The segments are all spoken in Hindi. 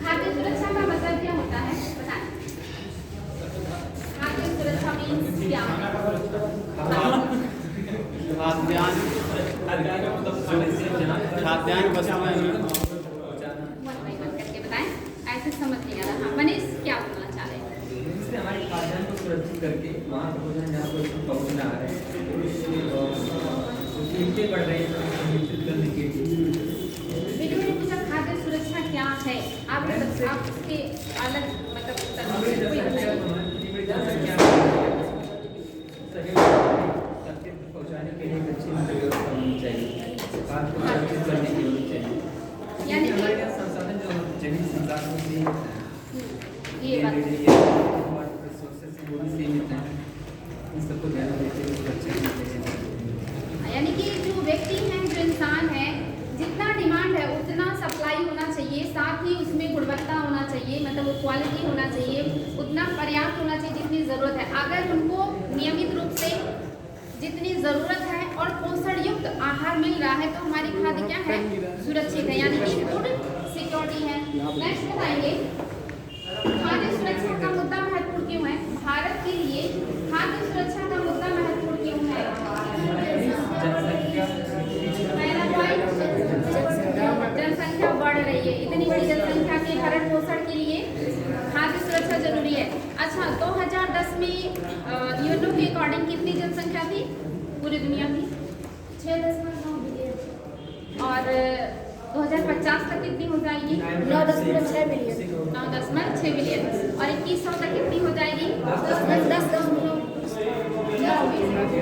खाद्य सुरक्षा का मतलब क्या होता है बताएं। खाद्य सुरक्षा मीन्स क्या है? खाद्यान्न वस्तुएं वन बाई वन करके बताएं, ऐसे समझ नहीं आ रहा। हाँ मनीष क्या बोलना चाह रहे हैं? इससे हमारे खाद्यान्न को सुरक्षित करके वहाँ पर पहुँचना जहाँ पर उसको पहुँचना आ रहे हैं, कीमतें बढ़ रही हैं नियंत्रित करने के लिए। वीडियो ने पूछा खाद्य सुरक्षा क्या है, आप इसके अलग मतलब पहुँचाने के लिए एक अच्छी व्यवस्था होनी चाहिए, खाद को सुरक्षित करने की होनी चाहिए। यानी हमारे यहाँ संसाधन जो जमीन संसाधन से ये बात सीमित है, इन सबको ध्यान देते हुए सुरक्षा करनी चाहिए। यानी कि जो व्यक्ति है, जो इंसान है, जितना डिमांड है उतना सप्लाई होना चाहिए, साथ ही उसमें गुणवत्ता होना चाहिए, मतलब वो क्वालिटी होना चाहिए, उतना पर्याप्त होना चाहिए जितनी ज़रूरत है। अगर उनको नियमित रूप से जितनी ज़रूरत है और पोषण युक्त आहार मिल रहा है तो हमारी खाद्य क्या है, सुरक्षित है, यानी कि फूड सिक्योरिटी है। नेक्स्ट बताएंगे खाद्य सुरक्षा का मुद्दा महत्वपूर्ण क्यों है? भारत के लिए खाद्य सुरक्षा का मुद्दा महत्वपूर्ण क्यों है? पहला पॉइंट, जनसंख्या बढ़ रही है, इतनी बड़ी जनसंख्या के भरण पोषण के लिए खाद्य सुरक्षा जरूरी है। अच्छा 2010 में यूएनओ के अकॉर्डिंग कितनी जनसंख्या थी पूरी दुनिया की? 6.9 बिलियन। और 2050 तक कितनी हो जाएगी? 9.6 बिलियन। 9.6 बिलियन। और 2100 तक कितनी हो जाएगी?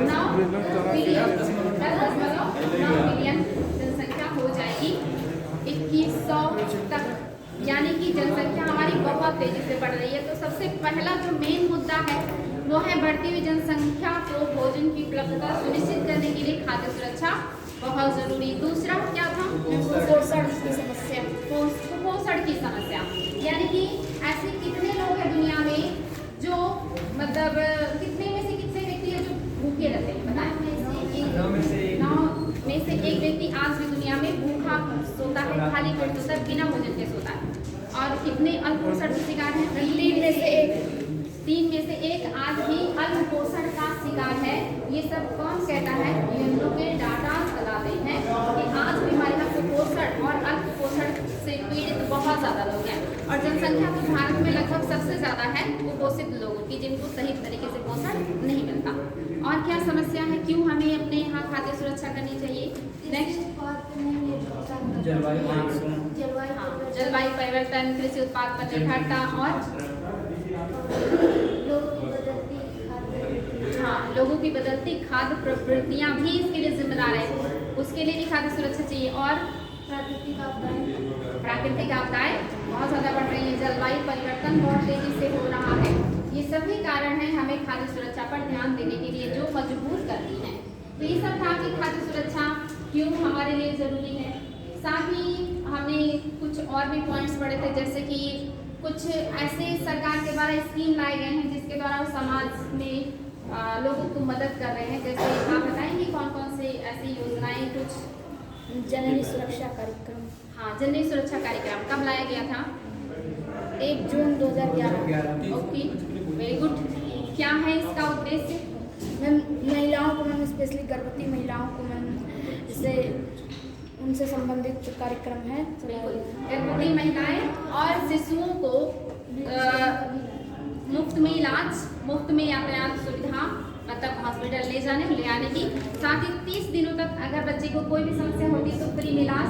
9 बिलियन जनसंख्या हो जाएगी 2100 तक, यानी कि जनसंख्या हमारी बहुत तेजी से बढ़ रही है। तो सबसे पहला जो मेन मुद्दा है वो है बढ़ती हुई जनसंख्या को भोजन की उपलब्धता सुनिश्चित करने के लिए खाद्य सुरक्षा बहुत जरूरी। दूसरा क्या था? पोषण की समस्या। कुपोषण की समस्या, यानी कि ऐसे कितने लोग हैं दुनिया में जो मतलब कितने में से कितने व्यक्ति है जो भूखे रहते हैं बताएं? 9 में से एक व्यक्ति आज भी दुनिया में भूखा सोता है, खाली पेट सोता है, बिना भोजन के सोता है। और कितने अल्पोषण के शिकार हैं? 3 में से एक आज भी अल्पोषण का शिकार है। ये सब कौन कहता है? यूएनओ के डाटा बताते हैं कि आज भी हमारे यहाँ कुपोषण और अल्पोषण से पीड़ित बहुत ज़्यादा लोग हैं। और जनसंख्या तो भारत में लगभग सबसे ज़्यादा है कुपोषित लोगों की, जिनको सही तरीके से पोषण नहीं मिलता। और क्या समस्या है, क्यों हमें अपने यहाँ खाद्य सुरक्षा करनी चाहिए? नेक्स्ट जलवायु परिवर्तन, कृषि उत्पाद पर निर्भरता और लोगों की बदलती खाद्य प्रवृत्तियाँ भी इसके लिए जिम्मेदार है, उसके लिए भी खाद्य सुरक्षा चाहिए। और प्राकृतिक आपदाएं बहुत ज़्यादा बढ़ रही है, जलवायु परिवर्तन बहुत तेजी से हो रहा है। ये सभी कारण हैं हमें खाद्य सुरक्षा पर ध्यान देने के लिए, जो मजबूर करती हैं। तो ये सब था कि खाद्य सुरक्षा क्यों हमारे लिए ज़रूरी है। साथ ही हमने कुछ और भी पॉइंट्स पढ़े थे, जैसे कि कुछ ऐसे सरकार के द्वारा स्कीम लाए गए हैं जिसके द्वारा वो समाज में लोगों को मदद कर रहे हैं। जैसे आप बताएंगे कौन कौन से ऐसी योजनाएं? कुछ जननी सुरक्षा कार्यक्रम। हाँ, जननी सुरक्षा कार्यक्रम कब लाया गया था? 1 जून 2011। Okay, very good. क्या है इसका उद्देश्य? मैम महिलाओं को, मैम स्पेशली गर्भवती महिलाओं को, मैम इससे उनसे संबंधित कार्यक्रम है। गर्भवती महिलाएं और शिशुओं को मुफ्त में इलाज, मुफ्त में यातायात सुविधा, मतलब हॉस्पिटल ले जाने ले आने की, साथ ही 30 दिनों तक अगर बच्चे को कोई भी समस्या होती है तो फ्री में इलाज,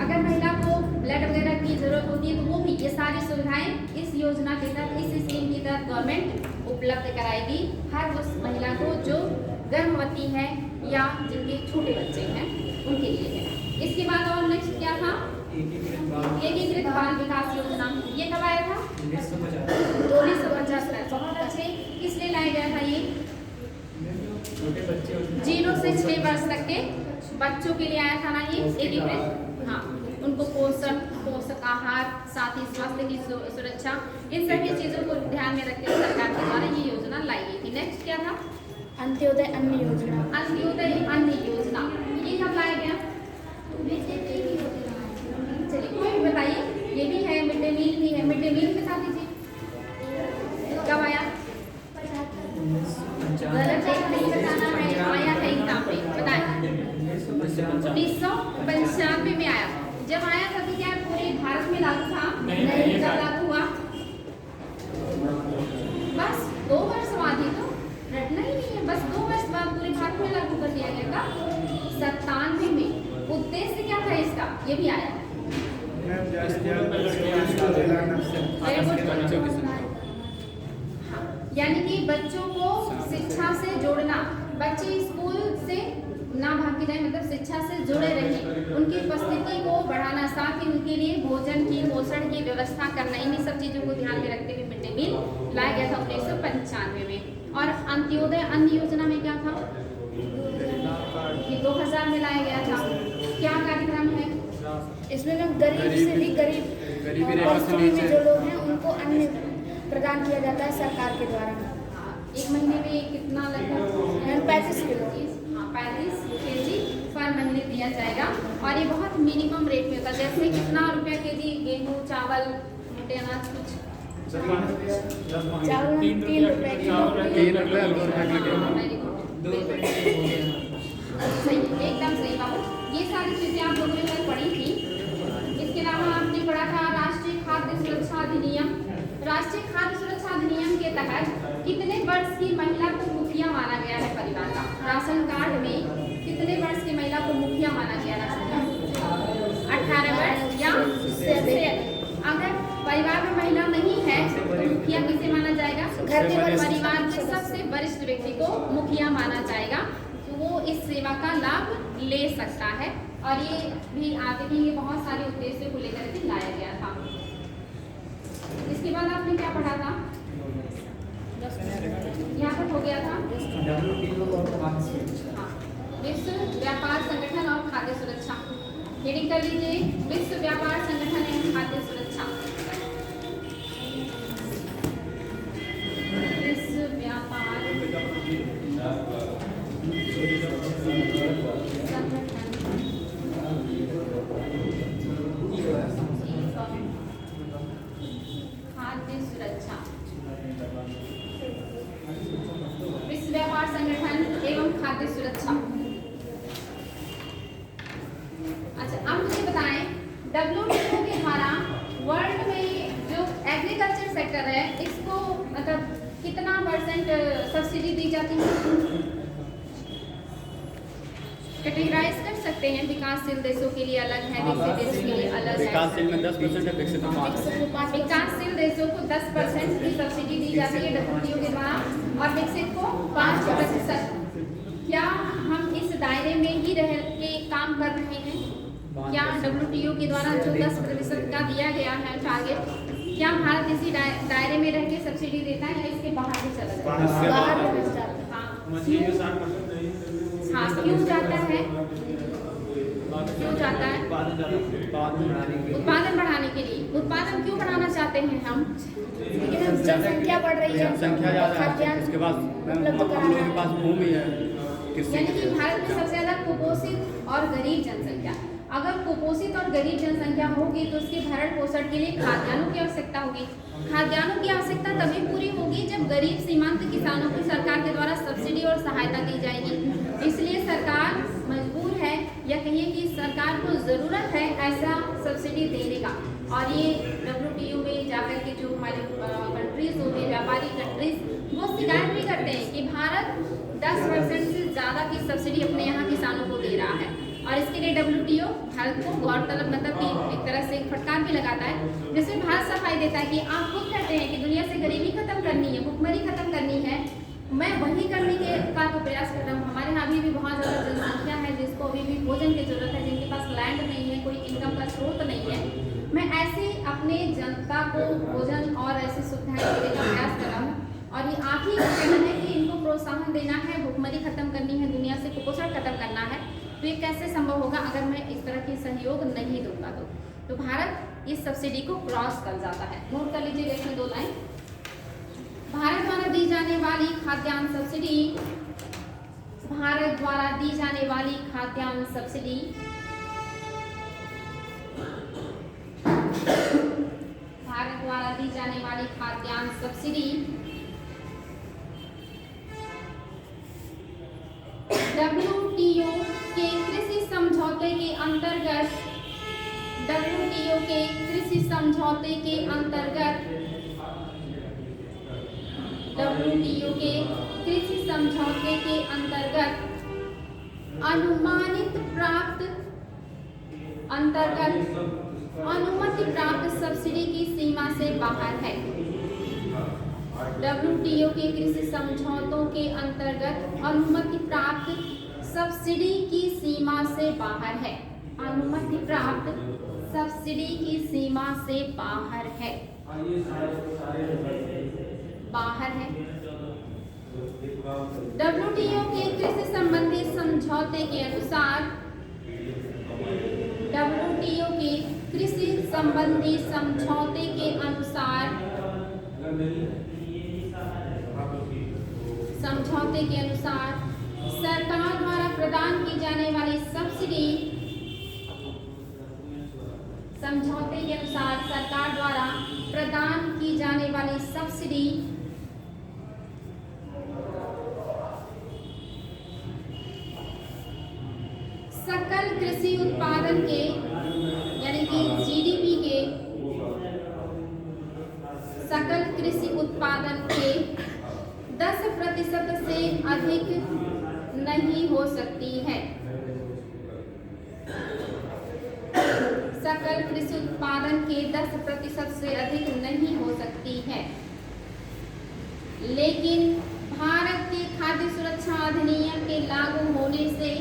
अगर महिला को ब्लड वगैरह की जरूरत होती है तो वो भी, ये सारी सुविधाएं इस योजना के तहत, इस स्कीम के तहत गवर्नमेंट उपलब्ध कराएगी हर उस महिला को जो गर्भवती है या जिनके छोटे बच्चे हैं उनके लिए है। इसके बाद और नेक्स्ट क्या था? एकीकृत बाल विकास योजना। ये कब आया था? 1950 में। बहुत अच्छे। किस लिए लाया गया था ये? 0 से 6 वर्ष तक के बच्चों के लिए आया था ना ये एकीकृत। हाँ, उनको पोषक आहार, साथ ही स्वास्थ्य की सुरक्षा, इन सभी चीजों को ध्यान में रखते हुए सरकार के द्वारा ये योजना लाई गई थी। नेक्स्ट क्या था? अंत्योदय अन्न योजना। अंत्योदय अन्न योजना, ये कब लाया गया? में आया, जब आया था तो क्या पूरे भारत में लागू था? नहीं। जब लागू हुआ बस 2 वर्ष बाद ही तो रटना ही नहीं है, बस 2 वर्ष बाद पूरे भारत में लागू कर दिया गया था 97 में। उद्देश्य क्या था इसका, ये भी आया है। यानी कि बच्चों को शिक्षा से जोड़ना, बच्चे स्कूल से ना भाग के जाए, मतलब शिक्षा से जुड़े रहे, उनकी उपस्थिति को बढ़ाना, साथ ही उनके लिए भोजन की, पोषण की व्यवस्था करना, इन्हीं सब चीज़ों को ध्यान में रखते हुए मिड डे मील लाया गया था 1995 में। और अंत्योदय अन्न योजना में क्या था, ये 2000 में लाया गया था। क्या कार्यक्रम है इसमें जो गरीब से भी गरीब परिस्थिति में जो लोग हैं उनको अन्न प्रदान किया जाता है सरकार के द्वारा। एक महीने में कितना लगभग 35 किलो। 35 केजी पर महीने दिया जाएगा। और ये बहुत मिनिमम रेट में होता है, जैसे कितना रुपया केजी गेहूँ, चावल, मोटे अनाज, कुछ चावल 3 रुपए किलो। सही, एकदम सही बाबू। ये सारी चीजें आप लोगों ने कल पढ़ी थी। इसके अलावा आपने पढ़ा था राष्ट्रीय खाद्य सुरक्षा अधिनियम। राष्ट्रीय खाद्य सुरक्षा अधिनियम के तहत कितने वर्ष की महिला को मुखिया माना गया है परिवार का? राशन कार्ड में कितने वर्ष की महिला को मुखिया माना गया राशन कार्ड? 18 वर्ष या उससे अधिक। अगर परिवार में महिला नहीं है तो मुखिया किसे माना जाएगा? घर के परिवार के सबसे वरिष्ठ व्यक्ति को मुखिया माना जाएगा, तो वो इस सेवा का लाभ ले सकता है। और ये भी आप देखेंगे बहुत सारे उद्देश्यों को लेकर के लाया गया था। इसके बाद आपने क्या पढ़ा था? यहाँ तक हो गया था। हाँ, विश्व व्यापार संगठन और खाद्य सुरक्षा। हेडिंग कर लीजिए, विश्व व्यापार संगठन एवं खाद्य सुरक्षा। विश्व व्यापार खाद्य सुरक्षा, विश्व व्यापार संगठन एवं खाद्य सुरक्षा। अच्छा, अब मुझे बताएं WTO के द्वारा वर्ल्ड में जो एग्रीकल्चर सेक्टर है इसको मतलब कितना % सब्सिडी दी जाती है? कैटेगराइज कर सकते हैं, विकासशील देशों के लिए अलग है, विकसित देशों के लिए अलग है। विकासशील में 10% है, विकसित में 5%। विकासशील देशों को 10% की सब्सिडी दी जाती है WTO के द्वारा और विकसित को 5%। क्या हम इस दायरे में ही रह के काम कर रहे हैं? क्या WTO के द्वारा जो 10% का दिया गया है टारगेट, क्या भारत इसी दायरे में रह के सब्सिडी देता है या इसके बाहर भी चला जाता है? हाँ, क्यों जाता है? क्यों जाता है? उत्पादन बढ़ाने के लिए। उत्पादन क्यों बढ़ाना चाहते हैं हम? लेकिन अब जनसंख्या बढ़ रही है, जनसंख्या ज़्यादा है, उसके बाद उपलब्ध हम लोगों के पास भूमि है। यानी कि भारत में सबसे ज्यादा कुपोषित और गरीब जनसंख्या। अगर कुपोषित और गरीब जनसंख्या होगी तो उसके भरण पोषण के लिए खाद्यान्नों की आवश्यकता होगी। खाद्यान्नों की आवश्यकता तभी पूरी होगी जब गरीब सीमांत किसानों को सरकार के द्वारा सब्सिडी और सहायता दी जाएगी। इसलिए सरकार मजबूर है या कहिए कि सरकार को ज़रूरत है ऐसा सब्सिडी देने का। और ये WTO में जाकर के जो हमारे कंट्रीज होते हैं, व्यापारी कंट्रीज, वो शिकायत भी करते हैं कि भारत 10% से ज़्यादा की सब्सिडी अपने यहाँ किसानों को दे रहा है। और इसके लिए WTO भारत को गौरतलब मतलब कि एक तरह से फटकार भी लगाता है, जिसमें भारत सफाई देता है कि आप खुद कहते हैं कि दुनिया से गरीबी खत्म करनी है, भुखमरी खत्म करनी है, मैं वही करने के का तो प्रयास कर रहा हूँ। हमारे यहाँ अभी भी बहुत ज़्यादा जनसंख्या है जिसको अभी भी भोजन की जरूरत है, जिनके पास लैंड नहीं है, कोई इनकम का स्रोत नहीं है। मैं ऐसे अपने जनता को भोजन और ऐसी सुविधाएं देने का प्रयास कर रहा हूँ। और ये आप ही का कहना है कि इनको प्रोत्साहन देना है, भुखमरी खत्म करनी है, दुनिया से कुपोषण खत्म करना है। तो ये कैसे संभव होगा अगर मैं इस तरह की सहयोग नहीं दूंगा तो भारत इस सब्सिडी को क्रॉस कर जाता है। नोट कर लीजिएगा इसमें 2 लाइन। भारत द्वारा दी जाने वाली खाद्यान्न सब्सिडी, भारत द्वारा दी जाने वाली खाद्यान्न सब्सिडी भारत द्वारा दी जाने वाली खाद्यान्न सब्सिडी WTO के कृषि समझौते के अंतर्गत WTO के कृषि समझौते के अंतर्गत WTO के कृषि समझौते के अंतर्गत अनुमति प्राप्त सब्सिडी की सीमा से बाहर है। WTO के कृषि समझौतों के अंतर्गत अनुमति प्राप्त सब्सिडी की सीमा से बाहर है। अनुमति प्राप्त सब्सिडी की सीमा से बाहर है। WTO के कृषि संबंधी समझौते के अनुसार WTO के कृषि संबंधी समझौते के अनुसार सरकार द्वारा प्रदान की जाने वाली सब्सिडी समझौते के अनुसार सरकार द्वारा प्रदान की जाने वाली सब्सिडी सकल कृषि उत्पादन के यानी कि GDP के सकल कृषि उत्पादन के 10% से अधिक नहीं हो सकती है। सकल कृषि उत्पादन के 10% से अधिक नहीं हो सकती है। लेकिन भारत के खाद्य सुरक्षा अधिनियम के लागू होने से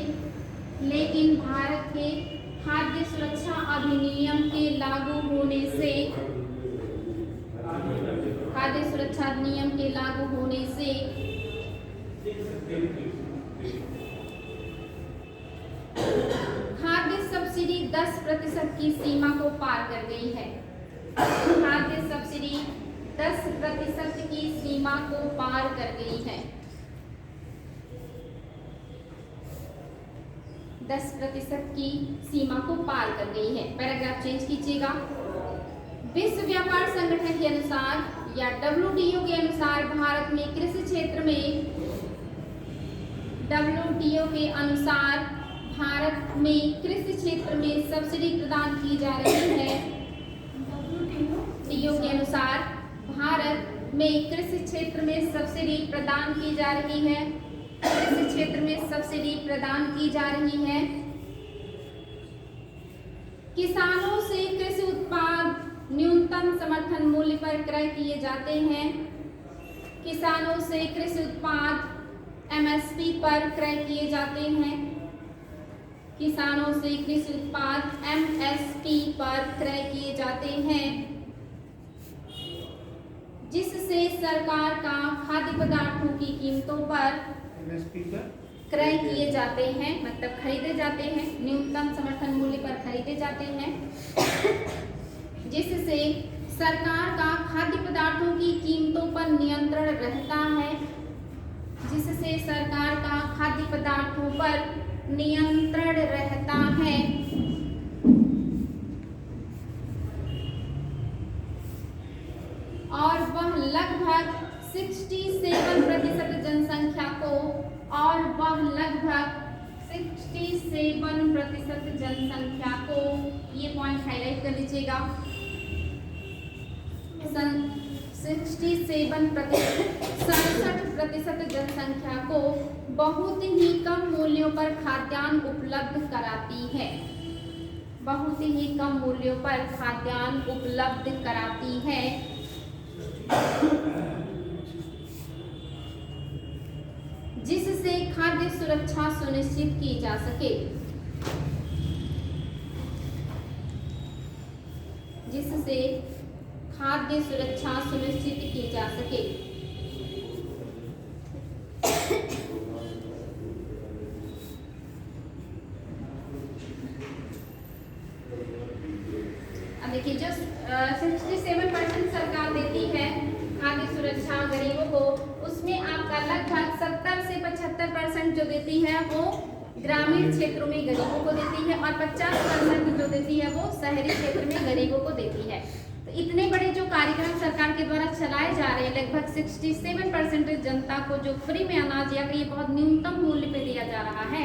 खाद्य सब्सिडी 10% की सीमा को पार कर गई है। खाद्य सब्सिडी 10% की सीमा को पार कर गई है। 10% की सीमा को पार कर गई है। पैराग्राफ चेंज कीजिएगा। विश्व व्यापार संगठन के अनुसार या WTO के अनुसार भारत में कृषि क्षेत्र में WTO के अनुसार भारत में कृषि क्षेत्र में सब्सिडी प्रदान की जा रही है। WTO के अनुसार भारत में कृषि क्षेत्र में सब्सिडी प्रदान की जा रही है। कृषि क्षेत्र में सब्सिडी प्रदान की जा रही है। किसानों से कृषि उत्पाद न्यूनतम समर्थन मूल्य पर क्रय किए जाते हैं। किसानों से कृषि उत्पाद MSP पर क्रय किए जाते हैं। किसानों से कृषि उत्पाद MSP पर क्रय किए जाते हैं, जिससे सरकार का खाद्य पदार्थों की कीमतों पर क्रय किए जाते हैं, मतलब खरीदे जाते हैं, न्यूनतम समर्थन मूल्य पर खरीदे जाते हैं, जिससे सरकार का खाद्य पदार्थों की कीमतों पर नियंत्रण रहता है। जिससे सरकार का खाद्य पदार्थों पर नियंत्रण रहता है। और वह लगभग 67% जनसंख्या को ये पॉइंट हाईलाइट कर लीजिएगा। 67% जनसंख्या को बहुत ही कम मूल्यों पर खाद्यान्न उपलब्ध कराती है। बहुत ही कम मूल्यों पर खाद्यान्न उपलब्ध कराती है। जिससे खाद्य सुरक्षा सुनिश्चित की जा सके। जिससे खाद्य सुरक्षा सुनिश्चित की जा सके। अब देखिए, जो 67% सरकार देती है खाद्य सुरक्षा गरीबों को, उसमें आपका लगभग 70 से 75% जो देती है वो ग्रामीण क्षेत्रों में गरीबों को देती है और 50% जो देती है वो शहरी क्षेत्र में गरीबों को देती है। तो इतने बड़े जो कार्यक्रम सरकार के द्वारा चलाए जा रहे हैं, लगभग 67% जनता को जो फ्री में अनाज या ये बहुत न्यूनतम मूल्य पे दिया जा रहा है,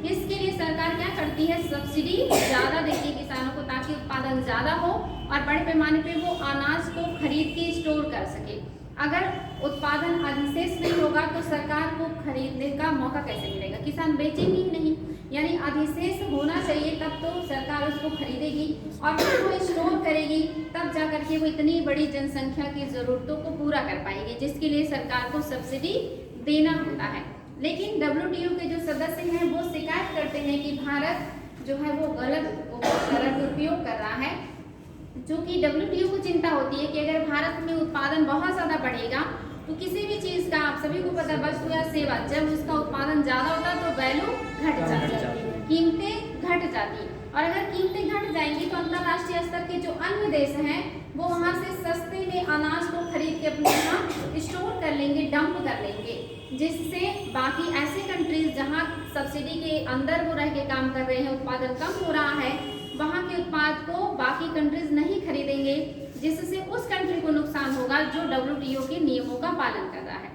इसके लिए सरकार क्या करती है, सब्सिडी ज़्यादा देती है किसानों को, ताकि उत्पादन उत्पादन ज़्यादा हो और बड़े पैमाने पे वो अनाज को खरीद के स्टोर कर सके। अगर उत्पादन अधिशेष नहीं होगा तो सरकार को खरीदने का मौका कैसे मिलेगा, किसान बेचेंगे ही नहीं। यानी अधिशेष होना चाहिए तब तो सरकार उसको खरीदेगी और फिर वो स्टोर करेगी, तब जा करके वो इतनी बड़ी जनसंख्या की ज़रूरतों को पूरा कर पाएगी, जिसके लिए सरकार को सब्सिडी देना होता है। लेकिन WTO के जो सदस्य हैं वो शिकायत करते हैं कि भारत जो है वो गलत उपयोग कर रहा है, जो कि WTO को चिंता होती है कि अगर भारत में उत्पादन बहुत ज़्यादा बढ़ेगा तो किसी भी चीज़ का, आप सभी को पता, वस्तु या सेवा, जब उसका उत्पादन ज़्यादा होता है तो वैल्यू घट जाती है, कीमतें घट जाती हैं। और अगर कीमतें घट जाएंगी तो अंतर्राष्ट्रीय स्तर के जो अन्य देश हैं वो वहाँ से सस्ते में अनाज को खरीद के अपने यहाँ स्टोर कर लेंगे, डंप कर लेंगे, जिससे बाकी ऐसे कंट्रीज जहाँ सब्सिडी के अंदर वो रह के काम कर रहे हैं, उत्पादन कम हो रहा है, वहाँ के उत्पाद को बाकी कंट्रीज नहीं खरीदेंगे, जिससे उस कंट्री को नुकसान होगा जो WTO के नियमों का पालन कर रहा है।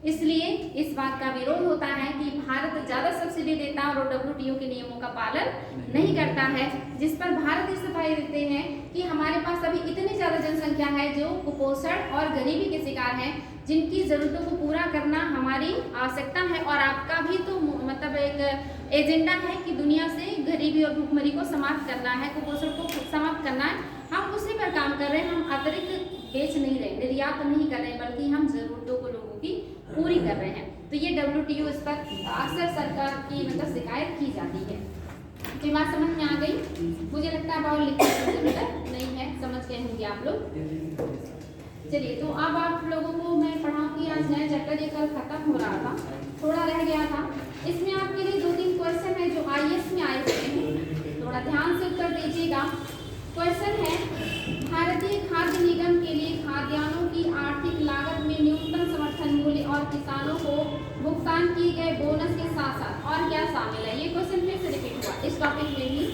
इसलिए इस बात का विरोध होता है कि भारत ज़्यादा सब्सिडी देता है और WTO के नियमों का पालन नहीं करता है, जिस पर भारत इस सफाई देते हैं कि हमारे पास अभी इतनी ज़्यादा जनसंख्या है जो कुपोषण और गरीबी के शिकार हैं, जिनकी ज़रूरतों को पूरा करना हमारी आवश्यकता है। और आपका भी तो मतलब एक एजेंडा है कि दुनिया से गरीबी और भूखमरी को समाप्त करना है, कुपोषण को समाप्त करना है। हम उसी पर काम कर रहे हैं, हम अतिरिक्त बेच नहीं रहे, निर्यात नहीं कर रहे, बल्कि हम ज़रूरतों को लोगों की पूरी कर रहे हैं। तो ये WTO इस पर अक्सर सरकार की मतलब शिकायत की जाती है। जी बात समझ में आ गई? मुझे लगता है और लिखने की जरूरत नहीं है, समझ गए होंगे आप लोग। चलिए, तो अब आप लोगों को मैं पढ़ाऊंगी। आज नया चैप्टर ये कल खत्म हो रहा था, थोड़ा रह गया था। इसमें आपके लिए 2-3 क्वेश्चन है जो IAS में आए हुए हैं, थोड़ा ध्यान से उत्तर दीजिएगा। क्वेश्चन है, भारतीय खाद्य निगम के लिए खाद्यान्नों की आर्थिक लागत में न्यूनतम समर्थन मूल्य और किसानों को भुगतान किए गए बोनस के साथ साथ और क्या शामिल है। ये क्वेश्चन फिर से रिपीट हुआ इस टॉपिक में भी।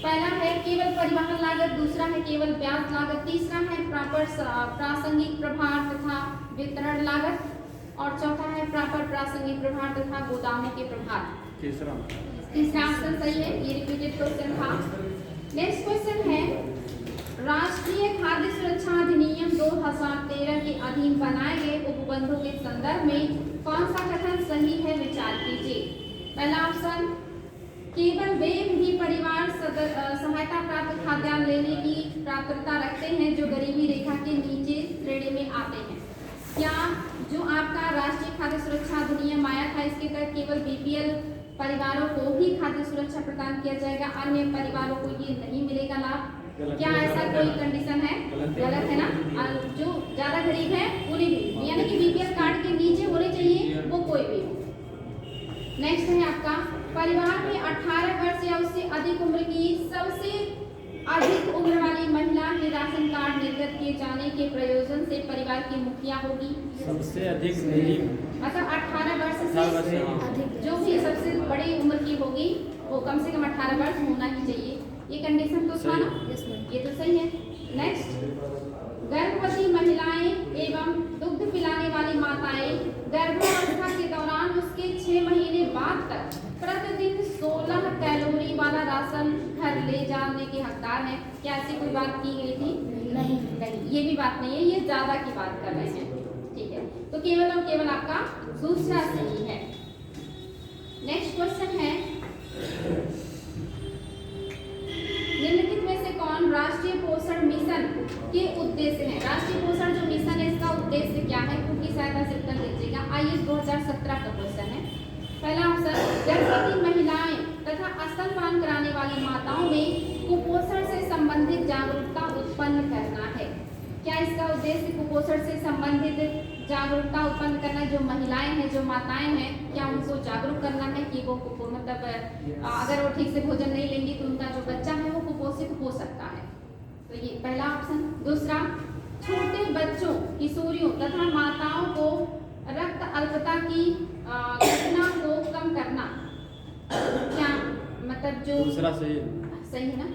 पहला है केवल परिवहन लागत, दूसरा है केवल ब्याज लागत, तीसरा है प्रासंगिक प्रभार तथा वितरण लागत, और चौथा है प्रासंगिक प्रभार तथा गोदामों के प्रभार। तीसरा ऑप्शन सही है, ये रिपीटेड क्वेश्चन था। नेक्स्ट क्वेश्चन है, राष्ट्रीय खाद्य सुरक्षा अधिनियम 2013 के अधीन बनाए गए उपबंधों के संदर्भ में कौन सा कथन सही है, विचार कीजिए। पहला ऑप्शन, केवल वे भी परिवार सहायता प्राप्त खाद्यान्न लेने की पात्रता रखते हैं जो गरीबी रेखा के नीचे श्रेणी में आते हैं। क्या जो आपका राष्ट्रीय खाद्य सुरक्षा अधिनियम आया था, इसके तहत केवल BPL परिवारों को ही खाद्य सुरक्षा प्रदान किया जाएगा, अन्य परिवारों को ये नहीं मिलेगा लाभ? क्या ऐसा कोई कंडीशन है? गलत है ना। जो ज्यादा गरीब है उन्हें भी, यानी कि BPL कार्ड के नीचे होने चाहिए, वो कोई भी हो। नेक्स्ट है आपका, परिवार में 18 वर्ष या उससे अधिक उम्र की सबसे अधिक उम्र वाली महिला के राशन कार्ड निर्गत किए जाने के प्रयोजन से परिवार की मुखिया होगी। सबसे अधिक नहीं, मतलब 18 वर्ष से अधिक जो भी सबसे बड़ी उम्र की होगी वो कम से कम 18 वर्ष होना ही चाहिए। ये कंडीशन तो था ना, ये तो सही है। नेक्स्ट, गर्भवती महिलाएं एवं दुग्ध पिलाने वाली माताएं गर्भावस्था के दौरान उसके 6 महीने बाद तक प्रतिदिन 16 कैलोरी वाला राशन घर ले जाने के हकदार हैं। क्या ऐसी कोई बात की गई थी? नहीं, ये भी बात नहीं है, ये ज्यादा की बात कर रहे हैं। ठीक है, तो केवल और केवल आपका दूसरा सही है। नेक्स्ट क्वेश्चन है, निम्नलिखित में से कौन राष्ट्रीय पोषण मिशन के उद्देश्य है? राष्ट्रीय पोषण जो मिशन है इसका उद्देश्य क्या है? की सहायता से उत्तर दीजिएगा। IAS 2017 का क्वेश्चन है। पहला आंसर, गर्भवती महिलाएं तथा स्तनपान कराने वाली माताओं में कुपोषण से संबंधित जागरूकता उत्पन्न करना है। क्या इसका उद्देश्य कुपोषण से संबंधित जागरूकता उत्पन्न करना? जो महिलाएं हैं, जो माताएं हैं, क्या उनको जागरूक करना है कि वो मतलब अगर वो ठीक से भोजन नहीं लेंगी तो उनका जो बच्चा है वो कुपोषित हो सकता है। तो ये पहला ऑप्शन। दूसरा, छोटे बच्चों, किशोरियों तथा माताओं को रक्त अल्पता की घटना को कम करना। क्या मतलब जो दूसरा सही है ना,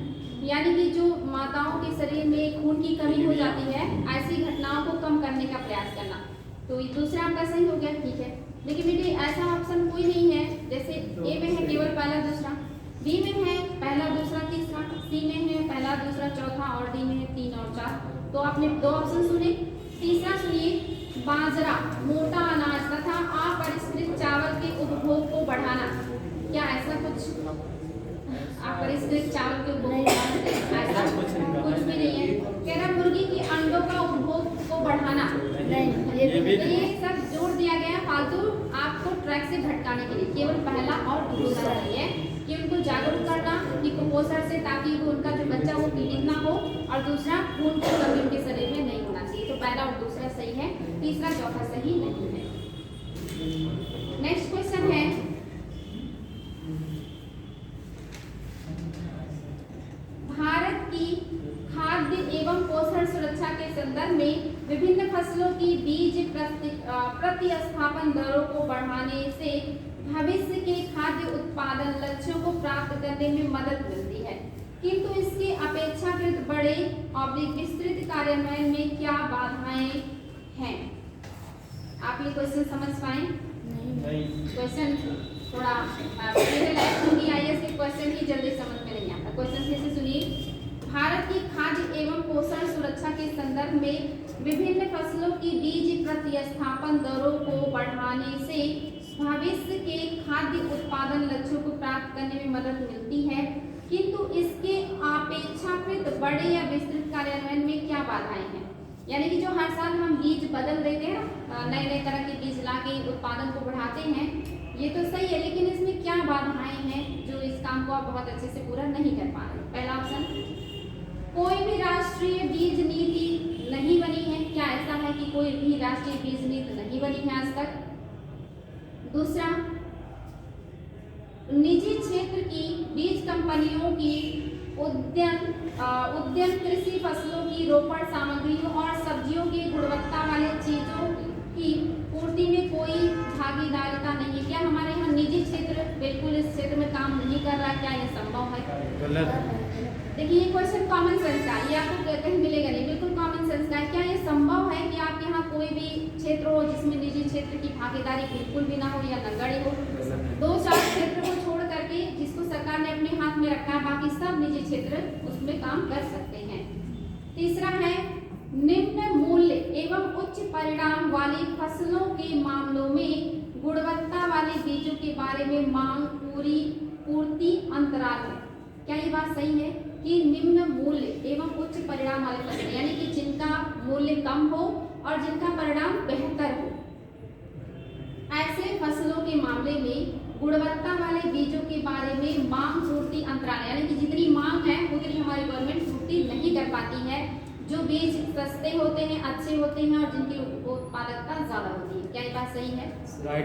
यानी कि जो माताओं के शरीर में खून की कमी हो जाती है, ऐसी घटनाओं को कम करने का प्रयास करना। तो ये दूसरा आपका सही हो गया, ठीक है। लेकिन बेटे ऐसा ऑप्शन कोई नहीं है, जैसे A में है केवल पहला दूसरा, B में है पहला दूसरा तीसरा, C में है पहला दूसरा, चौथा, और डी में 3 और 4। तो आपने 2 ऑप्शन सुने। तीसरा सुनिए, बाजरा मोटा अनाज तथा अपरिष्कृत चावल के उपभोग को बढ़ाना। क्या ऐसा कुछ अपरिष्कृत चावल के उपभोग को बढ़ाना? ऐसा कुछ भी नहीं है। कह रहा मुर्गी के अंडों का उपभोग को बढ़ाना। नहीं, ये सब जोड़ दिया गया है फालतू आपको ट्रैक से भटकाने के लिए। केवल पहला और दूसरा है कि उनको जागरूक करना कि कुपोषण से, ताकि वो उनका जो बच्चा वो पीड़ित ना हो, और दूसरा खून की कमी उनके शरीर में नहीं होना चाहिए। तो पहला और दूसरा सही है, तीसरा चौथा सही नहीं है। नेक्स्ट क्वेश्चन है, भारत की खाद्य एवं पोषण सुरक्षा के संदर्भ में विभिन्न फसलों की बीज प्रतिस्थापन दरों को बढ़ाने से भविष्य के खाद्य उत्पादन लक्ष्यों को प्राप्त करने में मदद मिलती है, किंतु इसके अपेक्षाकृत बड़े और विस्तृत कार्यान्वयन में क्या बाधाएं हैं? आप ये क्वेश्चन समझ पाए? नहीं। क्वेश्चन थोड़ा IAS के क्वेश्चन ही जल्दी समझ में नहीं आता। क्वेश्चन फिर से सुनिए, भारत की खाद्य एवं पोषण सुरक्षा के संदर्भ में विभिन्न फसलों की बीज प्रतिस्थापन दरों को बढ़ाने से भविष्य के खाद्य उत्पादन लक्ष्यों को प्राप्त करने में मदद मिलती है, किंतु इसके अपेक्षाकृत बड़े या विस्तृत कार्यान्वयन में क्या बाधाएं हैं? यानी कि जो हर साल हम बीज बदल देते हैं, नए नए तरह के बीज ला के उत्पादन को बढ़ाते हैं, ये तो सही है, लेकिन इसमें क्या बाधाएं हैं जो इस काम को आप बहुत अच्छे से पूरा नहीं कर पा रहे? पहला ऑप्शन, कोई भी राष्ट्रीय बीज नीति नहीं बनी है। क्या ऐसा है कि कोई भी राष्ट्रीय बीज नीति नहीं बनी है आज तक? दूसरा, निजी क्षेत्र की बीज कंपनियों की उद्यम कृषि फसलों की रोपण सामग्रियों और सब्जियों की गुणवत्ता वाले चीजों की पूर्ति में कोई भागीदारिता नहीं है। क्या हमारे यहाँ निजी क्षेत्र बिल्कुल इस क्षेत्र में काम नहीं कर रहा? क्या ये संभव है? गलत। देखिए, ये क्वेश्चन कॉमन सेंस का है, ये आपको कहीं मिलेगा नहीं, बिल्कुल कॉमन सेंस का है। क्या ये संभव है कि आप यहाँ कोई भी क्षेत्र हो जिसमें निजी क्षेत्र की भागीदारी बिल्कुल भी ना हो या नगण्य हो? 2-4 क्षेत्र को छोड़ करके जिसको सरकार ने अपने हाथ में रखा है, बाकी सब निजी क्षेत्र उसमें काम कर सकते हैं। तीसरा है, निम्न मूल्य एवं उच्च परिणाम वाली फसलों के मामलों में गुणवत्ता वाले बीजों के बारे में मांग पूर्ति अंतराल है। क्या ये बात सही है कि निम्न मूल्य एवं उच्च परिणाम वाले फसलें, यानी कि जिनका मूल्य कम हो और जिनका परिणाम बेहतर हो, ऐसे फसलों के मामले में गुणवत्ता वाले बीजों के बारे में मांग पूर्ति अंतराल, यानी कि जितनी मांग है उतनी हमारी गवर्नमेंट पूर्ति नहीं कर पाती है। जो बीज सस्ते होते हैं, अच्छे होते हैं और जिनकी उत्पादकता ज्यादा होती है। क्या ये बात सही है?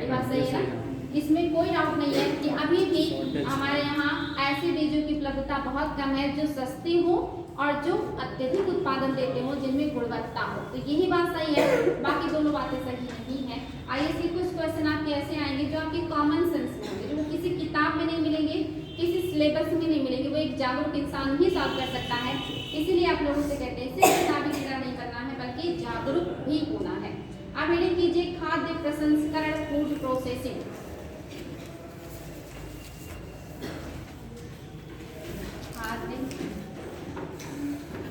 ये बात सही है ना? इसमें कोई डाउट नहीं है कि अभी भी हमारे यहाँ ऐसे बीजों की उपलब्धता बहुत कम है जो सस्ते हो और जो अत्यधिक उत्पादन देते हो, जिनमें गुणवत्ता हो। तो यही बात सही है, बाकी दोनों बातें सही नहीं है। IAS के कुछ क्वेश्चन आपके ऐसे आएंगे जो आपके कॉमन सेंस में होंगे, जो किसी किताब में नहीं मिलेंगे, किसी सिलेबस में नहीं मिलेंगे, वो एक जागरूक इंसान ही सॉल्व कर सकता है। इसीलिए आप लोगों से कहते हैं सिर्फ किताबी किताब नहीं करना है, बल्कि जागरूक भी होना है। अब हेडिंग कीजिए, खाद्य प्रसंस्करण, फूड प्रोसेसिंग। खाद्य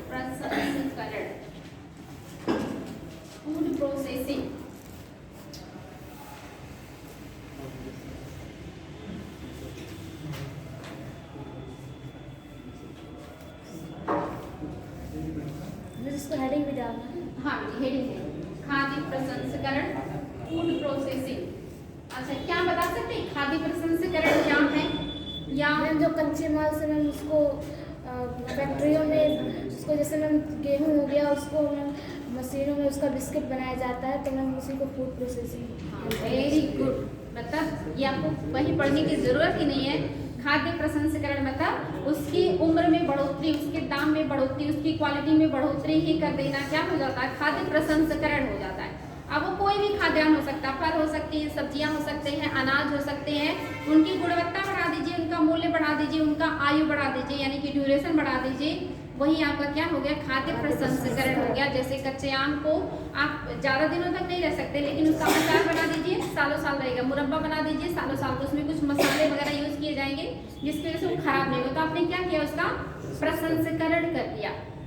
प्रसंस्करण, फूड प्रोसेसिंग। इसको हेडिंग भी डालना है। हाँ, हेडिंग है खाद्य प्रसंस्करण, फूड प्रोसेसिंग। अच्छा, क्या बता सकते हैं खाद्य प्रसंस्करण क्या है? या मैम जो कच्चे माल से मैम उसको फैक्ट्रियों में उसको, जैसे मैम गेहूँ हो गया, उसको मैम मशीनों में उसका बिस्किट बनाया जाता है, तो मैम उसी को फूड प्रोसेसिंग। Very good. मतलब ये आपको वही पढ़ने की जरूरत ही नहीं है। खाद्य प्रसंस्करण मतलब उसकी उम्र में बढ़ोतरी, उसके दाम में बढ़ोतरी, उसकी क्वालिटी में बढ़ोतरी ही कर देना क्या हो जाता है? खाद्य प्रसंस्करण हो जाता है। अब वो कोई भी खाद्यान्न हो सकता है, फल हो सकती है, सब्जियां हो सकते हैं, अनाज हो सकते हैं, उनकी गुणवत्ता बढ़ा दीजिए, उनका मूल्य बढ़ा दीजिए, उनका आयु बढ़ा दीजिए, यानी कि ड्यूरेशन बढ़ा दीजिए, वही आपका क्या हो गया? खाद्य प्रसंस्करण हो गया। जैसे कच्चे आम को आप ज़्यादा दिनों तक नहीं रह सकते, लेकिन उसका अचार बना दीजिए, सालों साल रहेगा। मुरब्बा बना दीजिए, सालों साल, तो उसमें कुछ मसाले वगैरह यूज़ किए जाएंगे जिसकी वजह से वो खराब नहीं होगा। तो आपने क्या किया? उसका प्रसंस्करण कर दिया।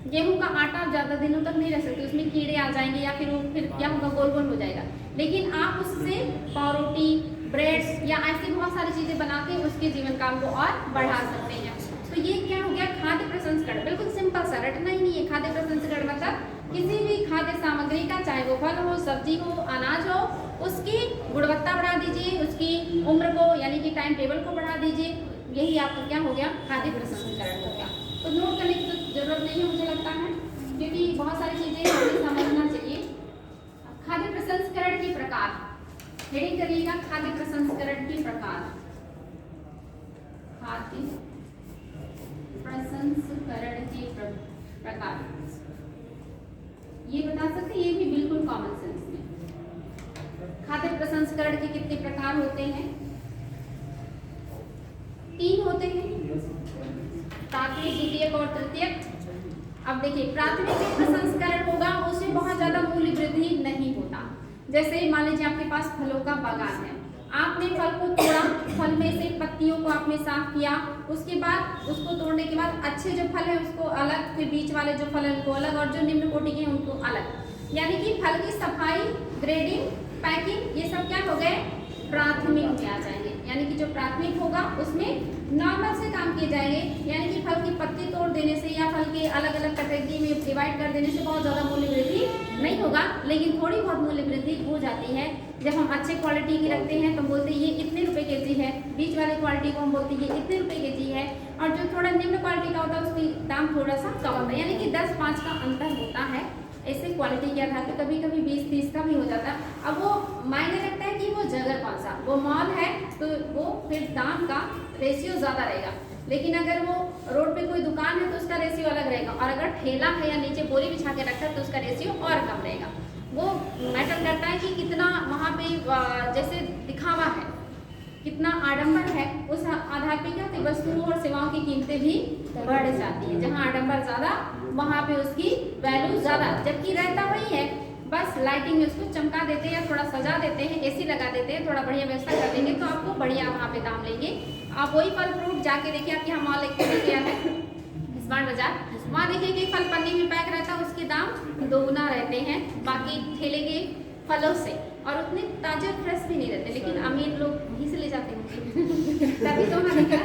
गेहूं का आटा आप ज़्यादा दिनों तक नहीं रख सकते, उसमें कीड़े आ जाएंगे या फिर वो फिर क्या होगा, गोल गोल हो जाएगा। लेकिन आप उससे पावरोटी, ब्रेड्स या ऐसी बहुत सारी चीज़ें बना के उसके जीवन काल को और बढ़ा सकते हैं। तो ये क्या हो गया, खाद्य प्रसंस्करण। बिल्कुल सिंपल सा, रटना ही नहीं है। खाद्य प्रसंस्करण मतलब किसी भी खाद्य सामग्री का, चाहे वो फल हो, सब्जी हो, अनाज हो, उसकी गुणवत्ता बढ़ा दीजिए, उसकी उम्र को यानी कि टाइम टेबल को बढ़ा दीजिए। यही आपका क्या हो गया, खाद्य प्रसंस्करण हो गया। तो नोट करने की तो जरूरत नहीं है मुझे लगता है, क्योंकि बहुत सारी चीज़ें हमें समझना चाहिए। खाद्य प्रसंस्करण के प्रकार, हेडिंग करिएगा, खाद्य प्रसंस्करण के प्रकार। खाद्य प्रसंस्करण के प्रकार ये बता सकते हैं, ये भी बिल्कुल कॉमन सेंस में। खाद्य प्रसंस्करण के कितने प्रकार होते हैं? 3 होते हैं, प्राथमिक, द्वितीयक और तृतीयक। अब देखिए, प्राथमिक प्रसंस्करण होगा उसमें बहुत ज्यादा मूल्य वृद्धि नहीं होता। जैसे मान लीजिए आपके पास फलों का बागान है, आपने फल को तोड़ा, फल में से पत्तियों को आपने साफ किया, उसके बाद उसको तोड़ने के बाद अच्छे जो फल है उसको अलग, फिर बीच वाले जो फल है उनको अलग, और जो निम्न कोटि के हैं उनको अलग। यानी कि फल की सफाई, ग्रेडिंग, पैकिंग, ये सब क्या हो गए, प्राथमिक में आ जाएंगे। यानी कि जो प्राथमिक होगा उसमें नॉर्मल से काम किए जाएंगे, यानी कि फल की पत्ती तोड़ देने से या फल के अलग अलग कैटेगरी में डिवाइड कर देने से बहुत ज़्यादा मूल्य वृद्धि नहीं होगा, लेकिन थोड़ी बहुत मूल्य वृद्धि हो जाती है। जब हम अच्छे क्वालिटी की रखते हैं तो हम बोलते हैं ये इतने रुपए केजी है, बीच वाले क्वालिटी को हम बोलते हैं ये इतने रुपए केजी है, और जो थोड़ा निम्न क्वालिटी का होता है उसकी दाम थोड़ा सा कम होता है, यानी कि 10-5 का अंतर होता है। ऐसे क्वालिटी के आधार पर कभी कभी 20-30 का भी हो जाता है। अब वो मायने रखता है कि वो जगह कौन सा, वो मॉल है तो वो फिर दाम का रेशियो ज़्यादा रहेगा, लेकिन अगर वो रोड पे कोई दुकान है तो उसका रेशियो अलग रहेगा, और अगर ठेला है या नीचे बोरी बिछा के रखा है तो उसका रेशियो और कम रहेगा। वो मैटर करता है कि कितना वहाँ पे जैसे दिखावा है, कितना आडंबर है, उस आधार पे क्या वस्तुओं और सेवाओं की कीमतें भी बढ़ जाती है। जहाँ आडंबर ज़्यादा वहाँ पे उसकी वैल्यू ज़्यादा, जबकि रहता वही है, बस लाइटिंग में उसको चमका देते हैं या थोड़ा सजा देते हैं, एसी लगा देते हैं, थोड़ा बढ़िया व्यवस्था कर देंगे तो आपको बढ़िया वहाँ पे दाम लेंगे। आप वही फल फ्रूट जाके देखिए, आपके यहाँ मॉल एक गया है स्मार्ट बाजार, वहाँ देखिए कि फल पन्नी में पैक रहता है, उसके दाम 2 गुना रहते हैं बाकी ठेले के फलों से, और उतने ताजे और फ्रेश भी नहीं रहते, लेकिन अमीर लोग वहीं से ले जाते हैं तभी तो वहाँ दिखा।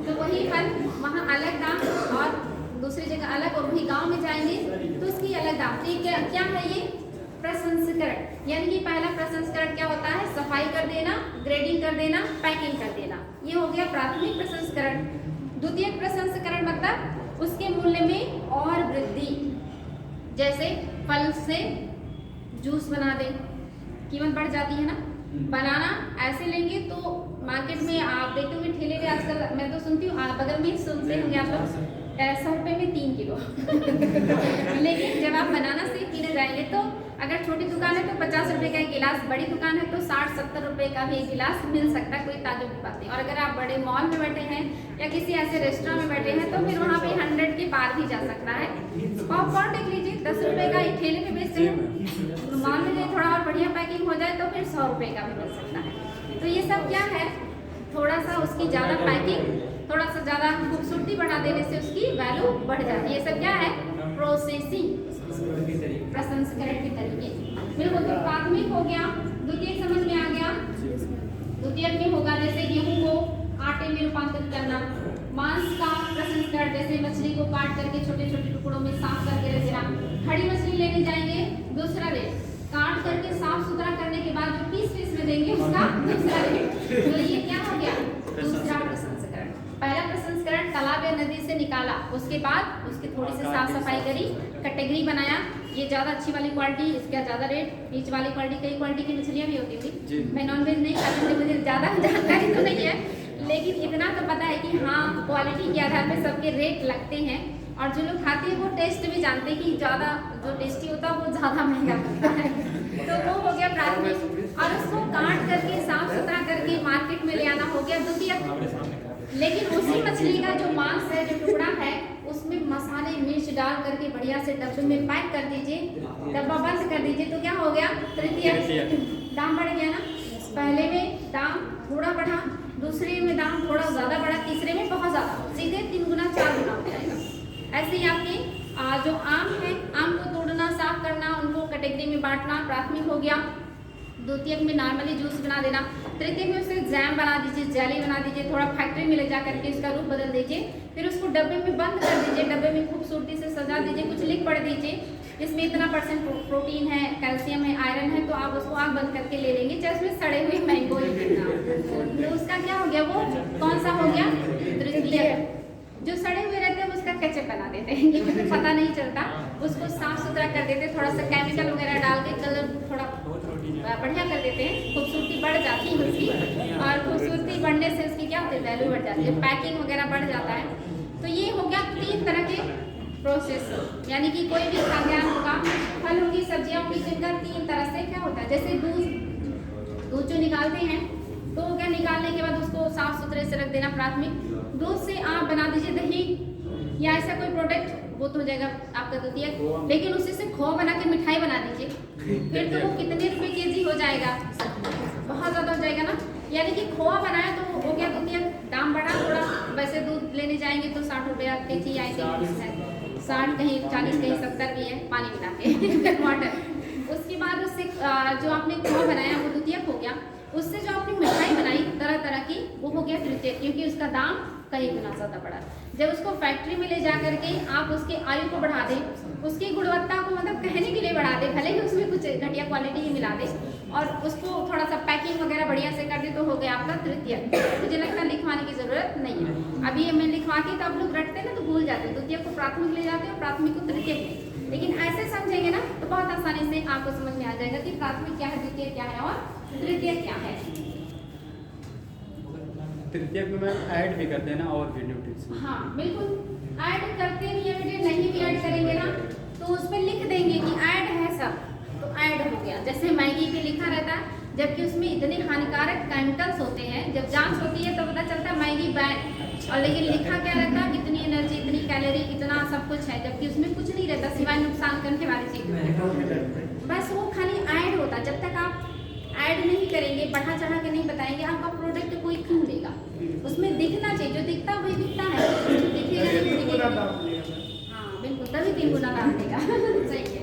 तो वही फल वहाँ अलग दाम और दूसरी जगह अलग, और वही गांव में जाएंगे तो उसकी अलग दाम। ठीक है, क्या है ये प्रसंस्करण, यानी कि पहला प्रसंस्करण क्या होता है, सफाई कर देना, ग्रेडिंग कर देना, पैकिंग कर देना, ये हो गया प्राथमिक प्रसंस्करण। द्वितीय प्रसंस्करण मतलब उसके मूल्य में और वृद्धि, जैसे फल से जूस बना दे, कीमत बढ़ जाती है ना। बनाना ऐसे लेंगे तो मार्केट में आप देखते होंगे ठेले पे आजकल, मैं तो सुनती हूँ, बगल में सुनते होंगे आप लोग 100 रुपये में 3 किलो लेकिन जब आप बनाना से पीने जाएंगे तो अगर छोटी दुकान है तो 50 रुपये का एक गिलास, बड़ी दुकान है तो 60-70 रुपये का भी एक गिलास मिल सकता है, कोई ताजुब की बात नहीं। और अगर आप बड़े मॉल में बैठे हैं या किसी ऐसे रेस्टोरेंट में बैठे हैं तो फिर वहाँ पे 100 के पार भी जा सकता है। पॉपकॉर्न देख लीजिए, 10 रुपये का एक ठेले में बेचते हैं, मॉल में जाए थोड़ा और बढ़िया पैकिंग हो जाए तो फिर 100 रुपये का भी मिल सकता है। तो ये सब क्या है, थोड़ा सा उसकी ज़्यादा पैकिंग, थोड़ा सा ज़्यादा खूबसूरती बढ़ा देने से उसकी वैल्यू बढ़ जाती है। ये सब क्या है, प्रोसेसिंग, प्रसंस्करण के तरीके। बिल्कुल, तो प्राथमिक हो गया, द्वितीय समझ में आ गया। द्वितीय में होगा जैसे गेहूं को आटे में रूपांतरित करना, मांस का प्रसंस्करण जैसे मछली को काट करके छोटे छोटे टुकड़ों में साफ करके रख देना। खड़ी मछली लेने जाएंगे दूसरा रेट, काट करके साफ सुथरा करने के बाद जो पीस में देंगे उसका दूसरा रेट। तो ये क्या हो गया, दूसरा प्रसंस्करण। पहला प्रसंस्करण तालाब या नदी से निकाला, उसके बाद उसकी थोड़ी सी साफ सफाई करी, कैटेगरी बनाया, ये ज़्यादा अच्छी वाली क्वालिटी, इसका ज़्यादा रेट, बीच वाली क्वालिटी, कई क्वालिटी की मछलियाँ भी होती थी। मैं नॉनवेज नहीं खाती, मुझे ज़्यादा जानकारी तो नहीं है, लेकिन इतना तो पता है कि हाँ क्वालिटी के आधार पर सबके रेट लगते हैं, और जो लोग खाते हैं वो टेस्ट भी जानते हैं कि ज़्यादा जो टेस्टी होता है वो ज़्यादा महंगा होता है। तो वो हो गया प्राथमिक, और उसको काट करके साफ सुथरा करके मार्केट में ले आना हो गया द्वितीय। लेकिन उसी मछली का जो मांस है, जो टुकड़ा है, उसमें मसाले मिर्च डाल करके बढ़िया से डब्बे में पैक कर दीजिए, डब्बा बंद कर दीजिए, तो क्या हो गया, तृतीय। दाम बढ़ गया ना, पहले में दाम थोड़ा बढ़ा, दूसरे में दाम थोड़ा ज़्यादा बढ़ा, तीसरे में बहुत ज़्यादा, सीधे 3 गुना 4 गुना हो जाएगा। ऐसे ही आपके जो आम है, आम को तोड़ना, साफ करना, उनको कैटेगरी में बांटना प्राथमिक हो गया। द्वितीयक में नॉर्मली जूस बना देना। तृतीयक में उसे जैम बना दीजिए, जेली बना दीजिए, थोड़ा फैक्ट्री में ले जा करके उसका रूप बदल दीजिए, फिर उसको डब्बे में बंद कर दीजिए, डब्बे में खूबसूरती से सजा दीजिए, कुछ लिख पढ़ दीजिए इसमें इतना % प्रोटीन है, कैल्शियम है, आयरन है, तो आप उसको आग बंद करके ले लेंगे। चाहे उसमें सड़े हुए मैंगो ही कितना, तो उसका क्या हो गया, वो कौन सा हो गया, तृतीयक। जो सड़े हुए रहते हैं उसका केचप बना देते हैं, ये मुझे पता नहीं चलता, उसको साफ सुथरा कर देते हैं, थोड़ा सा केमिकल वगैरह डाल के कलर थोड़ा बढ़िया कर देते हैं, खूबसूरती बढ़ जाती है उसकी, और खूबसूरती बढ़ने से उसकी क्या होती है, वैल्यू बढ़ जाती है, पैकिंग वगैरह बढ़ जाता है। तो ये हो गया 3 तरह के प्रोसेस, यानी कि कोई भी खाद्यान्न होगा, फल होगी, सब्जियां होगी, जिनका 3 तरह से क्या होता है। जैसे दूध जो निकालते हैं तो क्या, निकालने के बाद उसको साफ सुथरे से रख देना प्राथमिक। दूध से आप बना दीजिए दही या ऐसा कोई प्रोडक्ट, वो तो हो जाएगा आपका द्वितीयक। लेकिन उसी से खोआ बना के मिठाई बना दीजिए, फिर तो वो कितने रुपए केजी हो जाएगा, बहुत ज़्यादा हो जाएगा ना। यानी कि खोआ बनाया तो हो गया द्वितीयक, दाम बढ़ा थोड़ा। वैसे दूध लेने जाएंगे तो 60 रुपया केजी आई थिंक है, 60 कहीं 40 कहीं 70 भी है, पानी मिला के वाटर। उसके बाद उससे जो आपने खोआ बनाया वो द्वितीयक हो गया। उससे जो आपने मिठाई बनाई तरह तरह की, वो हो गया तृतीयक, क्योंकि उसका दाम कहीं गुना ज़्यादा बढ़ा। जब उसको फैक्ट्री में ले जा करके आप उसके आयु को बढ़ा दें, उसकी गुणवत्ता को मतलब कहने के लिए बढ़ा दें, भले ही उसमें कुछ घटिया क्वालिटी ही मिला दें, और उसको थोड़ा सा पैकिंग वगैरह बढ़िया से कर दे, तो हो गया आपका तृतीयक। मुझे लगता है लिखवाने की ज़रूरत नहीं है। अभी मैं लिखवा के तो आप लोग रटते हैं ना, तो भूल जाते हैं, द्वितीयक को प्राथमिक ले जाते हैं और प्राथमिक को तृतीयक में। लेकिन ऐसे समझेंगे ना तो बहुत आसानी से आपको समझ में आ जाएगा कि प्राथमिक क्या है, द्वितीयक क्या है और तृतीयक क्या है। तृतीयक में मैम ऐड भी कर देना और वीडियो टिप्स। हाँ बिल्कुल, ऐड करते भी है वीडियो, नहीं भी ऐड करेंगे ना तो उसमें लिख देंगे कि ऐड है सब, तो ऐड हो गया। जैसे मैगी पे लिखा रहता है, जबकि उसमें इतने हानिकारक केमिकल्स होते हैं, जब जांच होती है तो पता चलता है मैगी बैन, और लेकिन लिखा क्या रहता है, इतनी एनर्जी, इतनी कैलोरी, इतना सब कुछ है, जबकि उसमें कुछ नहीं रहता सिवाय नुकसान करने वाली चीज। बस वो खाली ऐड होता। जब तक आप ऐड नहीं करेंगे, बढ़ा चढ़ा के नहीं बताएंगे, आपका प्रोडक्ट कोई क्यों लेगा। उसमें दिखना चाहिए, जो दिखता वही दिखता है, जो दिखेगा हाँ बिल्कुल, तभी 3 गुना दाम देगा। सही है।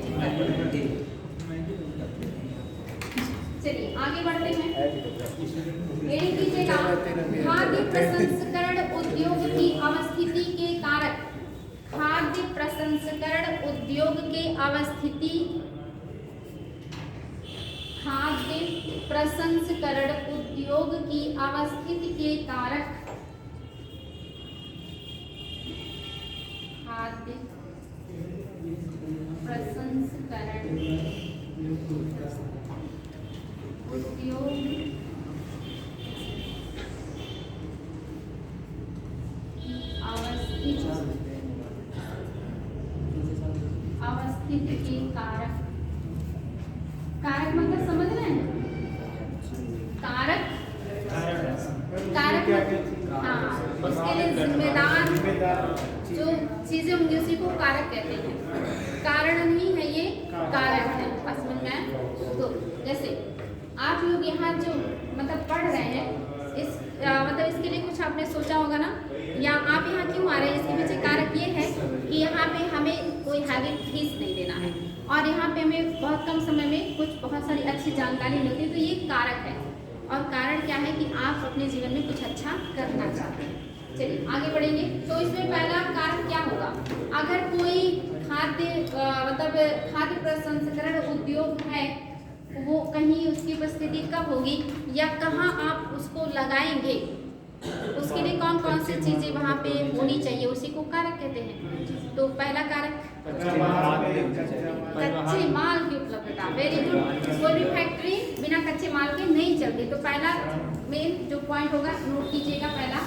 चलिए आगे बढ़ते हैं। एक कीजिएगा, खाद्य प्रसंस्करण उद्योग की अवस्थिति के कारक। खाद्य प्रसंस्करण उद्योग के अवस्थिति, खाद्य प्रसंस्करण उद्योग की अवस्थिति के कारक। खाद्य प्रसंस्करण उद्योग अवस्थिति के कारक। कारक मतलब समझ रहे हैं, कारक हाँ, उसके लिए जिम्मेदार जो चीजें होंगी उसी को कारक कहते हैं। कारण नहीं है ये, कारक है। समझ में? तो जैसे आप लोग यहाँ जो मतलब पढ़ रहे हैं, इस मतलब इसके लिए कुछ आपने सोचा होगा ना, या आप यहाँ क्यों आ रहे हैं, इसके पीछे कारक ये है कि यहाँ पे हमें कोई हैवी फीस नहीं देना है, और यहाँ पे हमें बहुत कम समय में कुछ बहुत सारी अच्छी जानकारी मिलती है, तो ये कारक है। और कारण क्या है कि आप अपने जीवन में कुछ अच्छा करना चाहते हैं। चलिए आगे बढ़ेंगे। तो इसमें पहला कारक क्या होगा, अगर कोई खाद्य मतलब खाद्य प्रसंस्करण उद्योग है, वो कहीं उसकी उपस्थिति कब होगी या कहाँ आप उसको लगाएंगे, उसके लिए कौन कौन सी चीजें वहाँ पे होनी चाहिए, उसी को कारक कहते हैं। तो पहला कारक कच्चे माल की उपलब्धता। Very good. कोई भी फैक्ट्री बिना कच्चे माल के नहीं चलती, तो पहला मेन जो पॉइंट होगा नोट कीजिएगा, पहला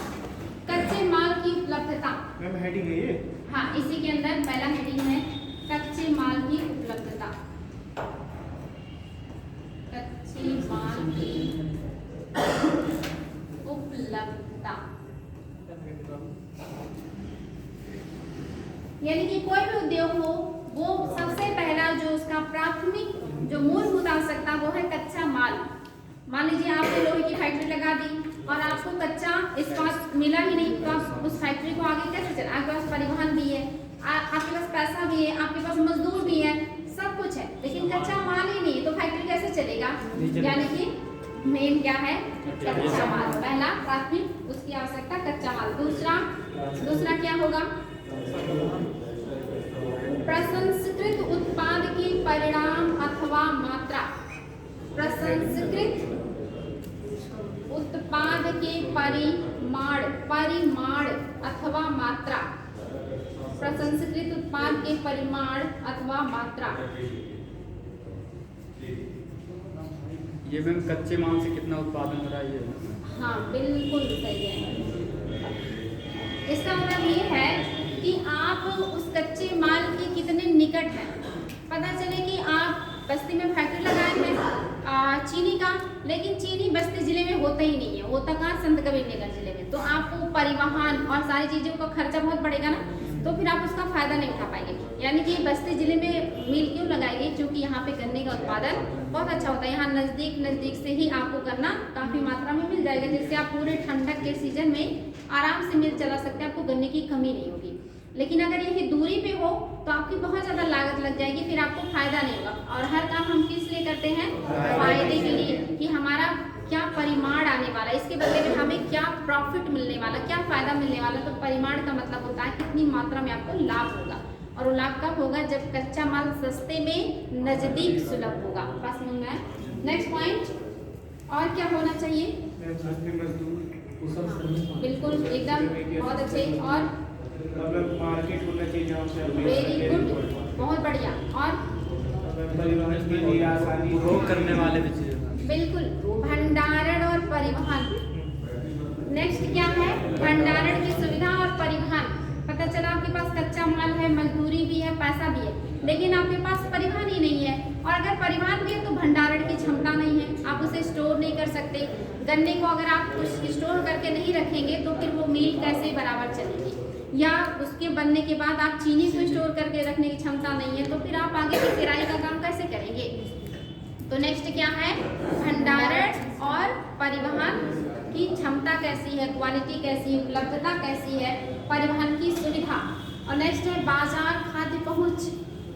कच्चे माल की उपलब्धता। मैम हेडिंग है ये? हाँ, इसी के अंदर पहला हेडिंग है कच्चे माल की उपलब्धता। कच्चे माल की उपलब्धता, यानी कि कोई भी उद्योग हो, वो सबसे पहला जो उसका प्राथमिक जो मूलभूत आवश्यकता वो है कच्चा माल। मान लीजिए आपने लोहे की फैक्ट्री लगा दी और आपको कच्चा इस्पात मिला ही नहीं, तो आप उस फैक्ट्री को आगे कैसे चला। आपके पास परिवहन भी है, आपके पास पैसा भी यानी कि मेन क्या है, कच्चा माल। पहला प्राथमिक उसकी आवश्यकता कच्चा माल। दूसरा क्या होगा, प्रसंस्कृत उत्पाद के परिणाम अथवा मात्रा। प्रसंस्कृत उत्पाद के परिमाण अथवा मात्रा। प्रसंस्कृत उत्पाद के परिमाण अथवा मात्रा। ये मैम कच्चे माल से कितना उत्पादन हो रहा है ये? हाँ बिल्कुल सही है। इसका मतलब ये है कि आप उस कच्चे माल के कितने निकट हैं। पता चले कि आप बस्ती में फैक्ट्री लगाए हैं चीनी का, लेकिन चीनी बस्ती जिले में होता ही नहीं है, होता कहाँ, संत कबीरनगर जिले में। तो आपको परिवहन और सारी चीज़ों का खर्चा बहुत बढ़ेगा ना, तो फिर आप उसका फायदा नहीं उठा पाएंगे। यानी कि बस्ती जिले में मिल क्यों लगाई गई, क्योंकि यहाँ पे गन्ने का उत्पादन बहुत अच्छा होता है। यहाँ नज़दीक से ही आपको गन्ना काफ़ी मात्रा में मिल जाएगा, जिससे आप पूरे ठंडक के सीजन में आराम से मिल चला सकते हैं, आपको गन्ने की कमी नहीं होगी। लेकिन अगर यही दूरी पे हो तो आपकी बहुत ज़्यादा लागत लग जाएगी, फिर आपको फायदा नहीं होगा। और हर काम हम किस लिए करते हैं, फायदे के लिए, कि हमारा क्या परिमाण आने वाला है, इसके बदले में हमें क्या प्रॉफिट मिलने वाला, क्या फायदा मिलने वाला। तो परिमाण का मतलब होता है कितनी मात्रा में आपको लाभ होगा, और वो लाभ कब होगा, जब कच्चा माल सस्ते में नजदीक सुलभ होगा। बस समझ में आया। नेक्स्ट पॉइंट, और क्या होना चाहिए, बिल्कुल एकदम बहुत अच्छे, और मार्केट होना चाहिए, वेरी गुड, बहुत बढ़िया, और परिवहन के लिए आसानी, उपभोग करने वाले भी चीज़। बिल्कुल भंडारण और परिवहन। नेक्स्ट क्या है, भंडारण की सुविधा और परिवहन। पता चला आपके पास कच्चा माल है, मजदूरी भी है, पैसा भी है, लेकिन आपके पास परिवहन ही नहीं है। और अगर परिवहन भी है तो भंडारण की क्षमता नहीं है, आप उसे स्टोर नहीं कर सकते। गन्ने को अगर आप कुछ स्टोर करके नहीं रखेंगे तो फिर वो मिल कैसे बराबर चलेगी, या उसके बनने के बाद आप चीनी को स्टोर करके रखने की क्षमता नहीं है, तो फिर आप आगे की किराए का काम कैसे करेंगे। तो नेक्स्ट क्या है, भंडारण और परिवहन की क्षमता कैसी है, क्वालिटी कैसी है, उपलब्धता कैसी है, परिवहन की सुविधा। और नेक्स्ट है बाजार खाद्य पहुंच,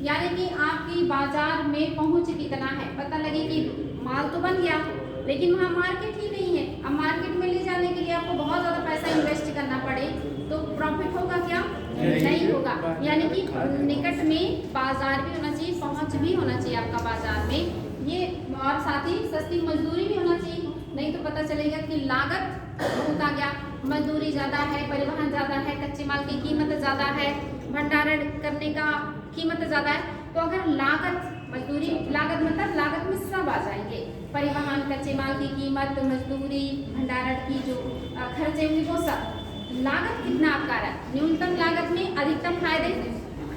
यानी कि आपकी बाजार में पहुंच कितना है। पता लगे कि माल तो बन गया लेकिन वहाँ मार्केट ही नहीं है। अब मार्केट में ले जाने के लिए आपको बहुत ज़्यादा पैसा इन्वेस्ट करना पड़े तो प्रॉफिट होगा क्या, नहीं होगा। यानी कि निकट में बाजार भी होना चाहिए, पहुंच भी होना चाहिए आपका बाजार में ये, और साथ ही सस्ती मजदूरी भी होना चाहिए। नहीं तो पता चलेगा कि लागत होता गया, मजदूरी ज़्यादा है, परिवहन ज़्यादा है, कच्चे माल की कीमत ज़्यादा है, भंडारण करने का कीमत ज़्यादा है। तो अगर लागत, मजदूरी, लागत मतलब लागत में सब आ जाएंगे, परिवहन, कच्चे माल की कीमत, मजदूरी, भंडारण की जो खर्चे होंगे वो सब। लागत कितना आपका रहा है, न्यूनतम लागत में अधिकतम फायदे।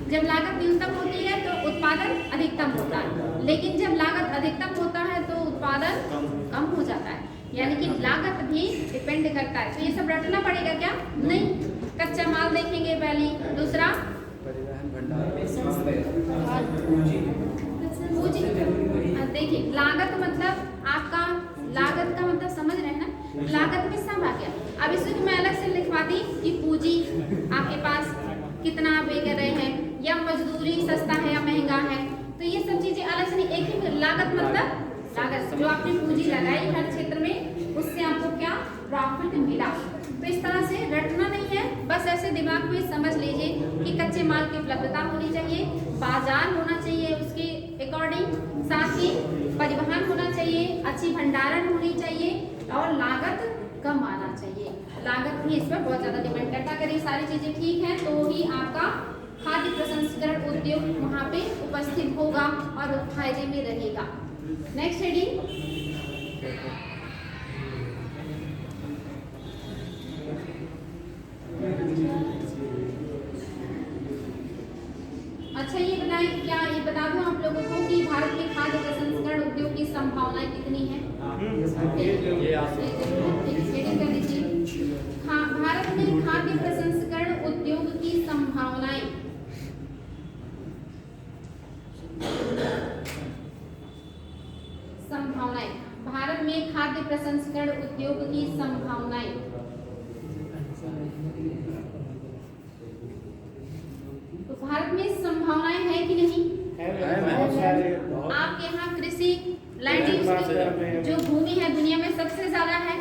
जब लागत न्यूनतम होती है तो उत्पादन अधिकतम होता है, लेकिन जब लागत अधिकतम होता है तो उत्पादन कम हो जाता है। यानी कि लागत भी डिपेंड करता है। तो ये सब रटना पड़ेगा क्या, नहीं। कच्चा माल देखेंगे पहले, दूसरा परिवहन, भंडारण, पूंजी। देखिए लागत मतलब आपका, लागत का मतलब समझ रहे हैं ना, लागत में सब आ गया। अब इसको मैं अलग से लिखवाती कि पूंजी आपके पास कितना आप कर रहे हैं, या मजदूरी सस्ता है या महंगा है, तो ये सब चीजें अलग से नहीं, एक ही लागत मतलब लागत जो आपने पूंजी लगाई हर क्षेत्र में, उससे आपको क्या प्रॉफिट मिला। तो इस तरह से रटना नहीं है, बस ऐसे दिमाग में समझ लीजिए कि कच्चे माल की उपलब्धता होनी चाहिए, बाजार होना चाहिए उसके अकॉर्डिंग, साथ ही परिवहन होना चाहिए, अच्छी भंडारण होनी चाहिए, और लागत कम आना चाहिए। लागत भी इस पर बहुत ज़्यादा डिपेंड करता है। अगर ये सारी चीज़ें ठीक हैं तो ही आपका खाद्य प्रसंस्करण उद्योग वहाँ पे उपस्थित होगा और फायदे में रहेगा। नेक्स्ट हेडिंग, अच्छा ये बताएं, क्या ये बता दूं आप लोगों को कि भारत में खाद्य प्रसंस्करण उद्योग की संभावनाएं कितनी हैं? ये आप हेडिंग कर दीजिए, भारत में खाद्य प्रसंस्करण उद्योग की संभावनाएं। संभावनाएं, भारत में खाद्य प्रसंस्करण उद्योग की संभावनाएं। तो भारत में संभावनाएं है कि नहीं? बहुत सारे, आपके यहाँ कृषि लैंड यूज मात्रा में जो भूमि है दुनिया में सबसे ज्यादा है,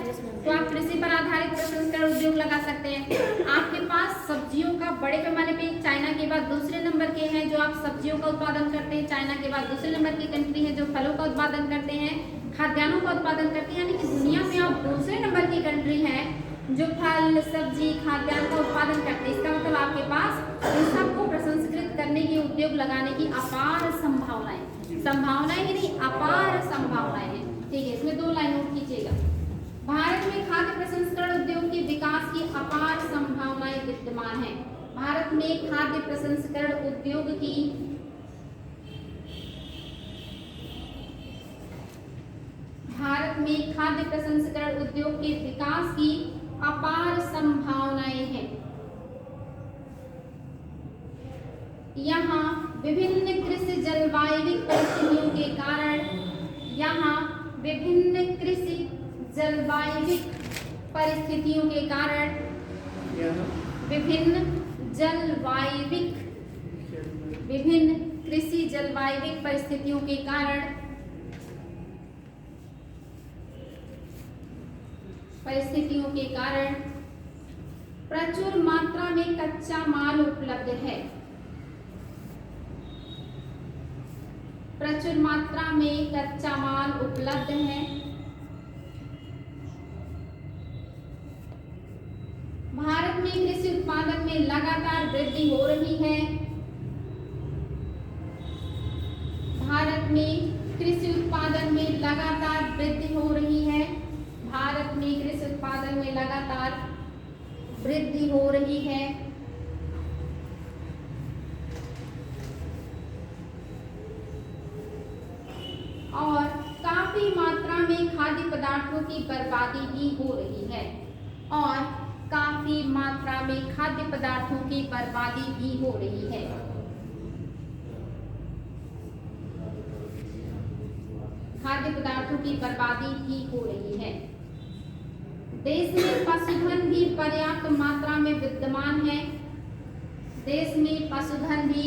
तो आप कृषि पर आधारित प्रसंस्करण उद्योग लगा सकते हैं। आपके पास सब्जियों का बड़े पैमाने पे चाइना के बाद दूसरे नंबर के हैं जो आप सब्जियों का उत्पादन करते हैं। चाइना के बाद दूसरे नंबर की कंट्री है जो फलों का उत्पादन करते हैं, खाद्यान्नों का उत्पादन करते हैं। यानी कि दुनिया में आप दूसरे नंबर की कंट्री है जो फल, सब्जी, खाद्यान्न का उत्पादन करते हैं। इसका मतलब आपके पास इन सबको प्रसंस्कृत करने के उद्योग लगाने की अपार संभावनाएं ही नहीं, अपार संभावनाएं हैं। ठीक है, इसमें 2 लाइन नोट कीजिएगा। भारत में खाद्य प्रसंस्करण उद्योग के विकास की अपार संभावनाएं विद्यमान है। भारत में खाद्य प्रसंस्करण उद्योग की भारत में खाद्य प्रसंस्करण उद्योग के विकास की अपार संभावनाएं हैं। यहाँ विभिन्न कृषि जलवायु परिस्थितियों के कारण विभिन्न कृषि जलवायु परिस्थितियों के कारण विभिन्न कृषि जलवायु परिस्थितियों के कारण प्रचुर मात्रा में कच्चा माल उपलब्ध है। प्रचुर मात्रा में कच्चा माल उपलब्ध है। भारत में कृषि उत्पादन में लगातार वृद्धि हो रही है। भारत में कृषि उत्पादन में लगातार वृद्धि हो रही है। भारत में कृषि उत्पादन में लगातार वृद्धि हो रही है। और काफी मात्रा में खाद्य पदार्थों की बर्बादी भी हो रही है। और काफी मात्रा में खाद्य पदार्थों की बर्बादी भी हो रही है। खाद्य पदार्थों की बर्बादी भी हो रही है। देश में पशुधन भी पर्याप्त मात्रा में विद्यमान है। देश में पशुधन भी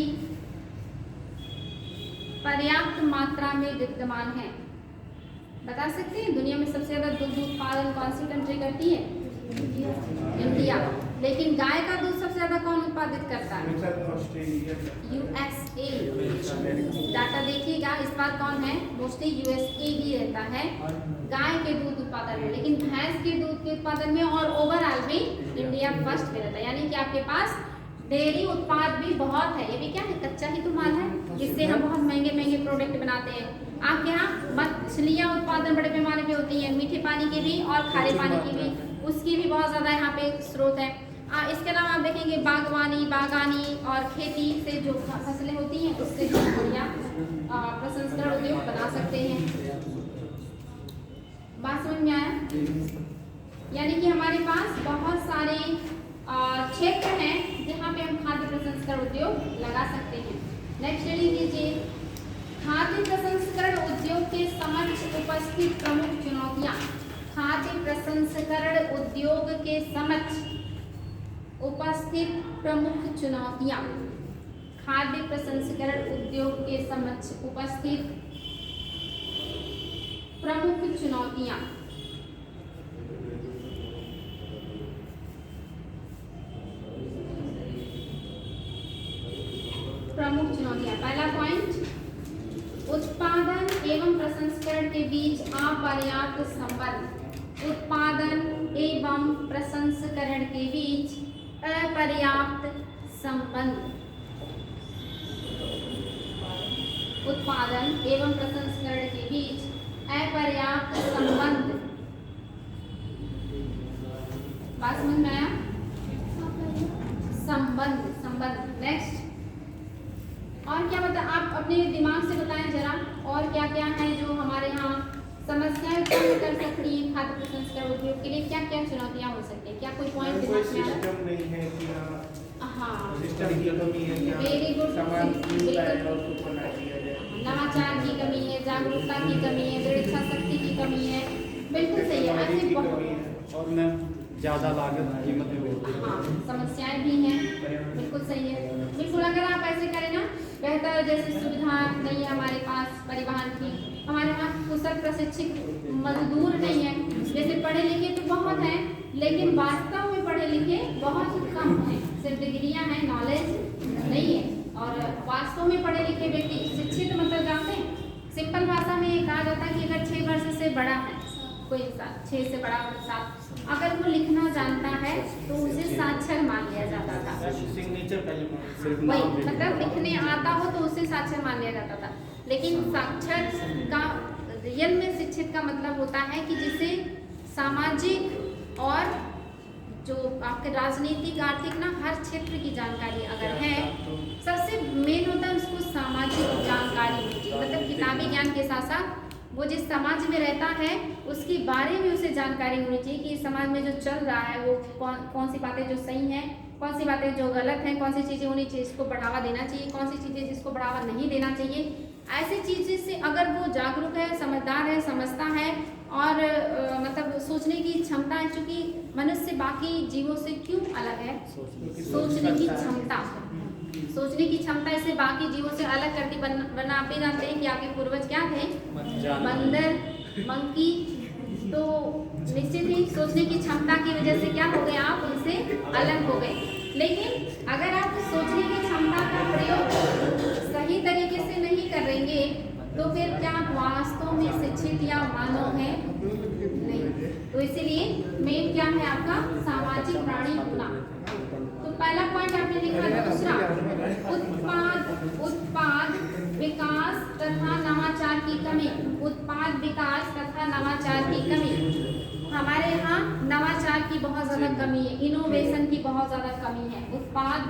पर्याप्त मात्रा में विद्यमान है। बता सकते हैं दुनिया में सबसे ज्यादा दुग्ध उत्पादन कौन सी कंट्री करती है? इंडिया। लेकिन गाय का दूध सबसे ज्यादा कौन उत्पादित करता है? USA। डाटा देखिएगा, इस बार कौन है? मोस्टली USA ही रहता है गाय के दूध उत्पादन में, लेकिन भैंस के दूध के उत्पादन में और ओवरऑल भी इंडिया फर्स्ट पे रहता है। यानी कि आपके पास डेयरी उत्पाद भी बहुत है। ये भी क्या है? कच्चा ही तो माल है, जिससे हम बहुत महंगे महंगे प्रोडक्ट बनाते हैं। आपके यहाँ मछलियाँ उत्पादन बड़े पैमाने पे होती हैं, मीठे पानी के भी और खारे पानी की भी, उसकी भी बहुत ज़्यादा यहाँ पे स्रोत है। इसके अलावा आप देखेंगे बागानी और खेती से जो फसलें होती हैं उससे भी बढ़िया प्रसंस्करण उद्योग बना सकते हैं। बात समझ में आया? यानी कि हमारे पास बहुत सारे क्षेत्र हैं जहाँ पे हम खाद्य प्रसंस्करण उद्योग लगा सकते हैं। नेक्स्ट स्टडी कीजिए। खाद्य प्रसंस्करण उद्योग के समक्ष उपस्थित प्रमुख चुनौतियाँ। खाद्य प्रसंस्करण उद्योग के समक्ष उपस्थित प्रमुख चुनौतियाँ। खाद्य प्रसंस्करण उद्योग के समक्ष उपस्थित प्रमुख चुनौतियाँ। पहला पॉइंट, उत्पादन एवं प्रसंस्करण के बीच अपर्याप्त संबंध। उत्पादन एवं प्रसंस्करण के बीच अपर्याप्त संबंध। उत्पादन एवं प्रसंस्करण के बीच अपर्याप्त संबंध। बात समझ में आया? संबंध। नेक्स्ट, और क्या बता, आप अपने दिमाग से बताएं जरा, और क्या क्या है जो हमारे यहाँ समस्याएं उत्पन्न कर सकती हैं खाद्य प्रसंस्करण उद्योग के लिए? क्या क्या चुनौतियाँ हो सकती हैं? क्या कोई पॉइंट दिमाग में आ रहा है? सिस्टम नहीं है कि हाँ, सिस्टम की कमी है कि वेरी गुड। सामान मिलता है और उसको बना दिया जाए। नवाचार की कमी है, जागरूकता की कमी है, दृढ़ इच्छा शक्ति की कमी है। बिल्कुल सही है। ऐसे बहुत और मैं ज़्यादा लागत कीमत में हाँ समस्याएं भी हैं। बिल्कुल सही है। बिल्कुल, अगर आप ऐसे करें ना, बेहतर जैसे सुविधा नहीं है हमारे पास परिवहन की, हमारे यहाँ कुशल प्रशिक्षित मजदूर नहीं है। जैसे पढ़े लिखे तो बहुत हैं, लेकिन वास्तव में पढ़े लिखे बहुत कम हैं, सिर्फ डिग्रियां हैं, नॉलेज नहीं है। और वास्तव में पढ़े लिखे व्यक्ति शिक्षित मतलब जानते हैं, सिंपल भाषा में ये कहा जाता है कि अगर 6 वर्ष से बड़ा है कोई इंसान, 6 से बड़ा इंसान अगर वो लिखना जानता है तो उसे साक्षर मान लिया जाता था। सिग्नेचर पहले सिर्फ वही नाम लिखना मतलब होता लिखने आता हो तो उसे साक्षर मान लिया जाता था। लेकिन साक्षर का रियल में शिक्षित का मतलब होता है कि जिसे सामाजिक और जो आपके राजनीतिक आर्थिक ना हर क्षेत्र की जानकारी अगर है, सबसे मेन होता है उसको सामाजिक जानकारी होनी चाहिए। मतलब किताबी ज्ञान के साथ साथ वो जिस समाज में रहता है उसके बारे में उसे जानकारी होनी चाहिए कि इस समाज में जो चल रहा है वो कौन सी बातें जो सही हैं, कौन सी बातें जो गलत हैं, कौन सी चीज़ें होनी चाहिए जिसको बढ़ावा देना चाहिए, कौन सी चीज़ें जिसको बढ़ावा नहीं देना चाहिए। ऐसी चीज़ें से अगर वो जागरूक है, समझदार है, समझता है और मतलब सोचने की क्षमता है, चूँकि मनुष्य बाकी जीवों से क्यों अलग है, सोचने की क्षमता, सोचने की क्षमता इसे बाकी जीवों से अलग करती। वरना आप भी जानते हैं कि आपके पूर्वज क्या थे, बंदर, मंकी, तो निश्चित ही सोचने की क्षमता की वजह से क्या हो गए, आप उनसे अलग हो गए। लेकिन अगर आप सोचने की क्षमता का प्रयोग सही तरीके से नहीं करेंगे तो फिर क्या आप वास्तव में शिक्षित या मानव है? नहीं। तो इसीलिए मेन क्या है आपका सामाजिक प्राणी होना। तो पहला पॉइंट आपने लिखा। दूसरा, उत्पाद विकास तथा नवाचार की कमी। उत्पाद विकास तथा नवाचार की कमी। हमारे यहाँ नवाचार की बहुत ज़्यादा कमी है, इनोवेशन की बहुत ज़्यादा कमी है। उत्पाद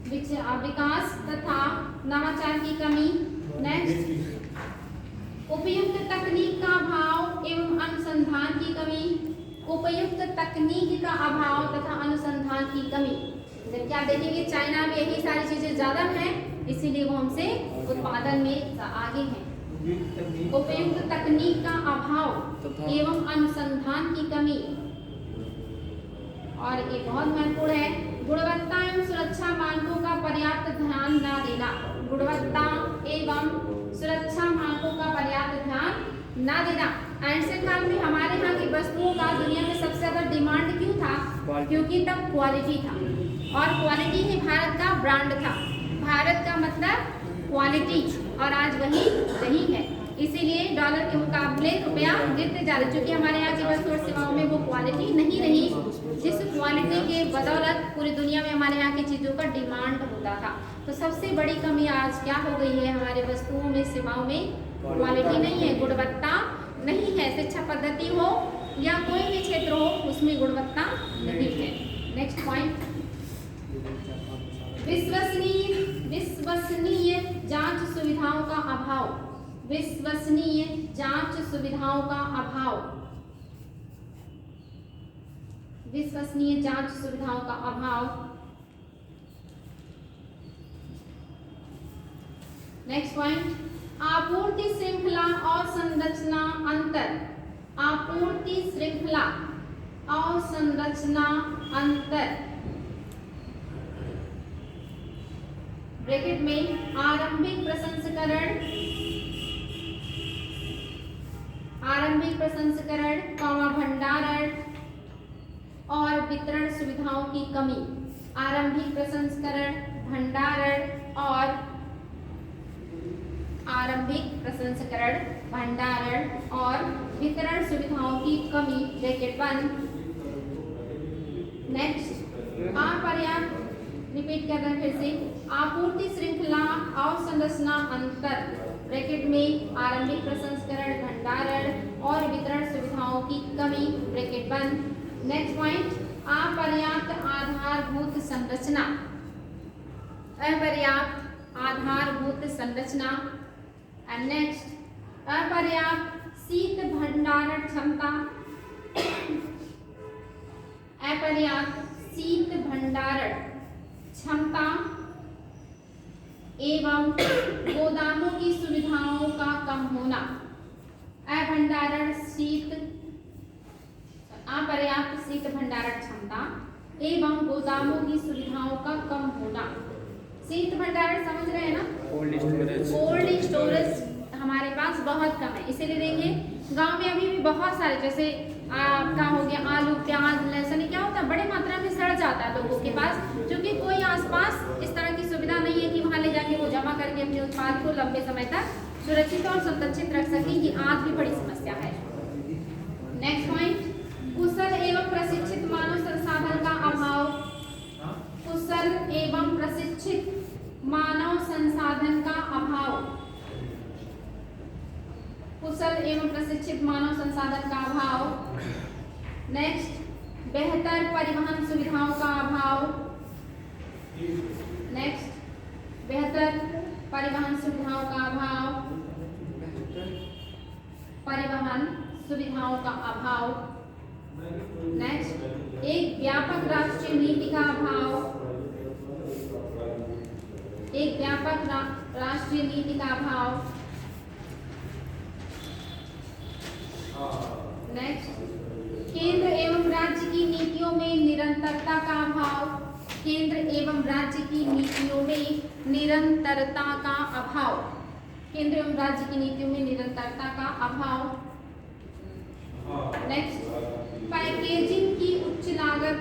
विकास तथा नवाचार की कमी। नेक्स्ट, उपयुक्त तकनीक का अभाव एवं अनुसंधान की कमी। उपयुक्त तकनीक का अभाव तथा अनुसंधान की कमी। जबकि आप देखेंगे चाइना में यही सारी चीजें ज्यादा हैं, इसीलिए वो हमसे उत्पादन में आगे हैं। उपयुक्त तकनीक का अभाव एवं अनुसंधान की कमी। और ये बहुत महत्वपूर्ण है, गुणवत्ता एवं सुरक्षा मानकों का पर्याप्त ध्यान न देना। गुणवत्ता एवं सुरक्षा मानकों का पर्याप्त ध्यान न देना। एंशियंट काल में हमारे यहाँ की वस्तुओं का दुनिया में सबसे ज्यादा डिमांड क्यों था? क्योंकि तब क्वालिटी था, और क्वालिटी ही भारत का ब्रांड था। भारत का मतलब क्वालिटी, और आज वही नहीं है। इसीलिए डॉलर के मुकाबले रुपया गिरते जा रहा है, क्योंकि हमारे यहाँ की वस्तु और सेवाओं में वो क्वालिटी नहीं रही जिस क्वालिटी के बदौलत पूरी दुनिया में हमारे यहाँ की चीज़ों का डिमांड होता था। तो सबसे बड़ी कमी आज क्या हो गई है हमारे वस्तुओं में, सेवाओं में? क्वालिटी नहीं है, गुणवत्ता नहीं है। शिक्षा पद्धति हो या कोई भी क्षेत्र हो, उसमें गुणवत्ता नहीं है। नेक्स्ट पॉइंट, विश्वसनीय जांच सुविधाओं का अभाव। विश्वसनीय जांच सुविधाओं का अभाव। विश्वसनीय जांच सुविधाओं का अभाव। नेक्स्ट पॉइंट, आपूर्ति श्रृंखला और संरचना अंतर। आपूर्ति श्रृंखला और संरचना अंतर। ब्रैकेट में आरंभिक प्रसंस्करण, भंडारण और वितरण सुविधाओं की कमी। आरंभिक प्रसंस्करण, भंडारण और वितरण सुविधाओं की कमी। ब्रैकेट 1। नेक्स्ट, अपर्याप्त, रिपीट कर रहे हैं फिर से, आपूर्ति श्रृंखला और संरचना अंतर। ब्रैकेट में आरंभिक प्रसंस्करण, भंडारण और वितरण सुविधाओं की कमी। ब्रैकेट 1। नेक्स्ट पॉइंट, अपर्याप्त आधारभूत संरचना। अपर्याप्त आधारभूत संरचना। एंड नेक्स्ट, अपर्याप्त शीत भंडारण क्षमता। अपर्याप्त शीत भंडारण क्षमता एवं गोदामों की सुविधाओं का कम होना। अपर्याप्त शीत भंडारण क्षमता एवं गोदामों की सुविधाओं का कम होना। शीत भंडारण समझ रहे हैं ना? कोल्ड इसीलिए देंगे। गांव में अभी भी बहुत सारे जैसे आपका हो गया आलू प्याज लहसुन, क्या होता है बड़े मात्रा में सड़ जाता है लोगों के पास, क्योंकि कोई आसपास इस तरह की सुविधा नहीं है कि वहाँ ले जाके वो जमा करके अपने उत्पाद को लंबे समय तक सुरक्षित और संरक्षित रख सकें। ये आज भी बड़ी समस्या है। नेक्स्ट पॉइंट, कुशल एवं प्रशिक्षित मानव संसाधन का अभाव। कुशल एवं प्रशिक्षित मानव संसाधन का अभाव। कुशल एवं प्रशिक्षित मानव संसाधन का अभाव। नेक्स्ट, बेहतर परिवहन सुविधाओं का अभाव। नेक्स्ट, बेहतर परिवहन सुविधाओं का अभाव। परिवहन सुविधाओं का अभाव। नेक्स्ट, एक व्यापक राष्ट्रीय नीति का अभाव। एक व्यापक राष्ट्रीय नीति का अभाव। नेक्स्ट, केंद्र एवं राज्य की नीतियों में निरंतरता का अभाव। केंद्र एवं राज्य की नीतियों में निरंतरता का अभाव। केंद्र एवं राज्य की नीतियों में निरंतरता का अभाव। नेक्स्ट, पैकेजिंग की उच्च लागत।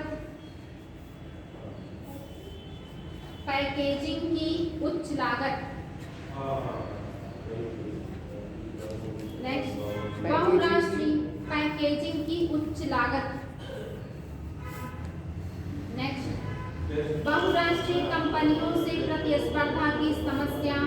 पैकेजिंग की उच्च लागत। नेक्स्ट, बहुराष्ट्रीय पैकेजिंग की उच्च लागत। नेक्स्ट, बहुराष्ट्रीय कंपनियों से प्रतिस्पर्धा की समस्या।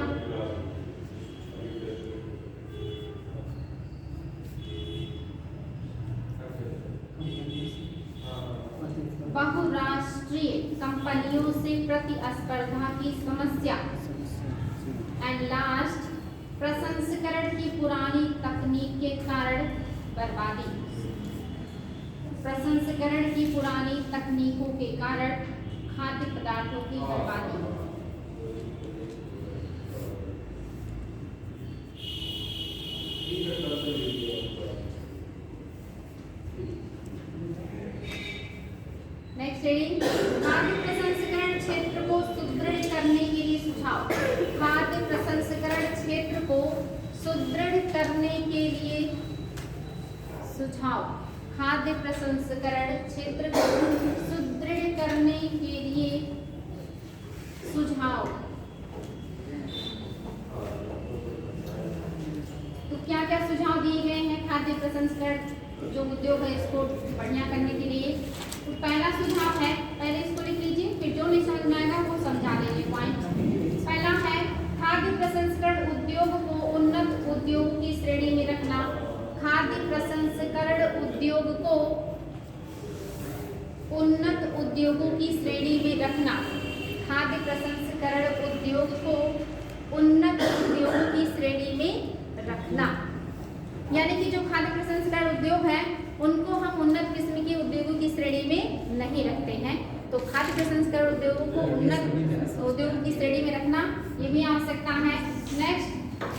बहुराष्ट्रीय कंपनियों से प्रतिस्पर्धा की समस्या। एंड लास्ट, प्रसंस्करण की पुरानी तकनीक के कारण बर्बादी। प्रसंस्करण की पुरानी तकनीकों के कारण खाद्य पदार्थों की बर्बादी। नेक्स्ट रीडिंग, खाद्य प्रसंस्करण क्षेत्र को सुदृढ़ करने के लिए सुझाव। खाद्य प्रसंस्करण क्षेत्र को सुदृढ़ करने के लिए सुझाव। खाद्य प्रसंस्करण क्षेत्र को सुदृढ़ करने के लिए सुझाव। तो क्या क्या सुझाव दिए गए हैं खाद्य प्रसंस्करण जो उद्योग है इसको बढ़िया करने के लिए? तो पहला सुझाव है, पहले इसको लिख लीजिए, फिर जो नहीं समझ में आएगा वो समझा देंगे पॉइंट। पहला है, खाद्य प्रसंस्करण उद्योग को उन्नत उद्योग की श्रेणी में रखना। खाद्य प्रसंस्करण उद्योग को उन्नत उद्योगों की श्रेणी में रखना। खाद्य प्रसंस्करण उद्योग को उन्नत उद्योगों की श्रेणी में रखना, यानी कि जो खाद्य प्रसंस्करण उद्योग है उनको हम उन्नत किस्म के उद्योगों की श्रेणी में नहीं रखते हैं। तो खाद्य प्रसंस्करण उद्योगों को उन्नत उद्योग की श्रेणी में रखना, ये भी आवश्यकता है। नेक्स्ट,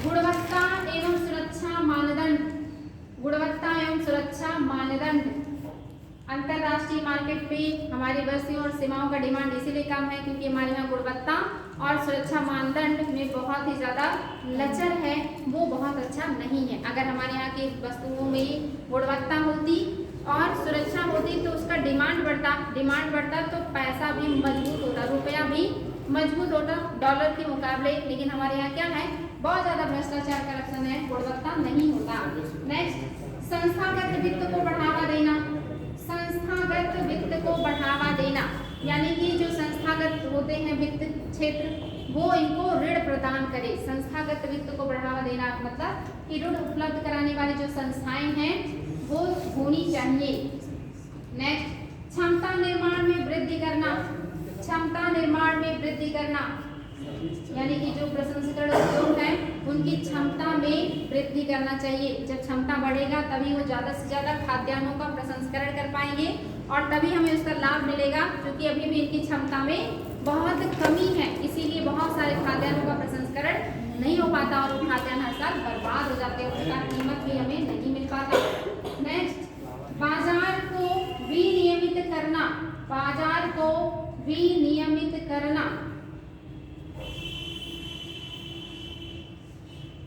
गुणवत्ता एवं सुरक्षा मानदंड। गुणवत्ता एवं सुरक्षा मानदंड। अंतरराष्ट्रीय मार्केट पे हमारी वस्तुओं और सेवाओं का डिमांड इसीलिए कम है क्योंकि हमारे यहाँ गुणवत्ता और सुरक्षा मानदंड में बहुत ही ज़्यादा लचर है, वो बहुत अच्छा नहीं है। अगर हमारे यहाँ की वस्तुओं में गुणवत्ता होती और सुरक्षा होती तो उसका डिमांड बढ़ता तो पैसा भी मजबूत होता, रुपया भी मजबूत होता डॉलर के मुकाबले। लेकिन हमारे यहाँ क्या है, बहुत ज़्यादा भ्रष्टाचार करप्शन है, गुणवत्ता नहीं होता। नेक्स्ट, संस्थागत वित्त को बढ़ावा देना। संस्थागत वित्त को बढ़ावा देना, यानी कि जो संस्थागत होते हैं वित्त क्षेत्र वो इनको ऋण प्रदान करे। संस्थागत वित्त को बढ़ावा देना मतलब कि ऋण उपलब्ध कराने वाली जो संस्थाएं हैं वो होनी चाहिए। नेक्स्ट, क्षमता निर्माण में वृद्धि करना। क्षमता निर्माण में वृद्धि करना, यानी कि जो प्रसंस्करण उद्योग है उनकी क्षमता में वृद्धि करना चाहिए। जब क्षमता बढ़ेगा तभी वो ज़्यादा से ज़्यादा खाद्यान्नों का प्रसंस्करण कर पाएंगे और तभी हमें उसका लाभ मिलेगा, क्योंकि अभी भी इनकी क्षमता में बहुत कमी है, इसीलिए बहुत सारे खाद्यान्नों का प्रसंस्करण नहीं हो पाता और वो खाद्यान्न हर साल बर्बाद हो जाते हैं, उसका कीमत भी हमें नहीं मिल पाता। नेक्स्ट, बाजार को विनियमित करना। बाजार को विनियमित करना।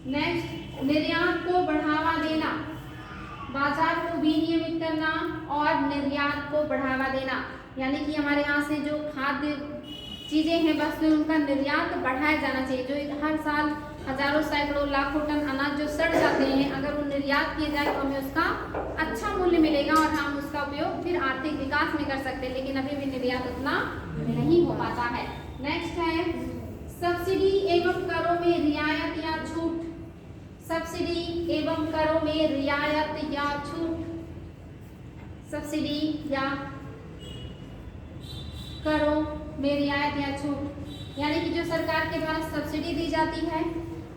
नेक्स्ट, निर्यात को बढ़ावा बाजार को विनियमित करना और निर्यात को बढ़ावा देना, यानी कि हमारे यहाँ से जो खाद्य चीज़ें हैं वस्तुएं उनका निर्यात बढ़ाया जाना चाहिए। जो हर साल हजारों सैकड़ों लाखों टन अनाज जो सड़ जाते हैं, अगर वो निर्यात किए जाए तो हमें उसका अच्छा मूल्य मिलेगा और हम उसका उपयोग फिर आर्थिक विकास में कर सकते हैं, लेकिन अभी भी निर्यात उतना नहीं हो पाता है। नेक्स्ट है सब्सिडी एवं करों में रियायत या छूट। सब्सिडी एवं करों में रियायत या छूट, सब्सिडी या करों में रियायत या छूट, यानी कि जो सरकार के द्वारा सब्सिडी दी जाती है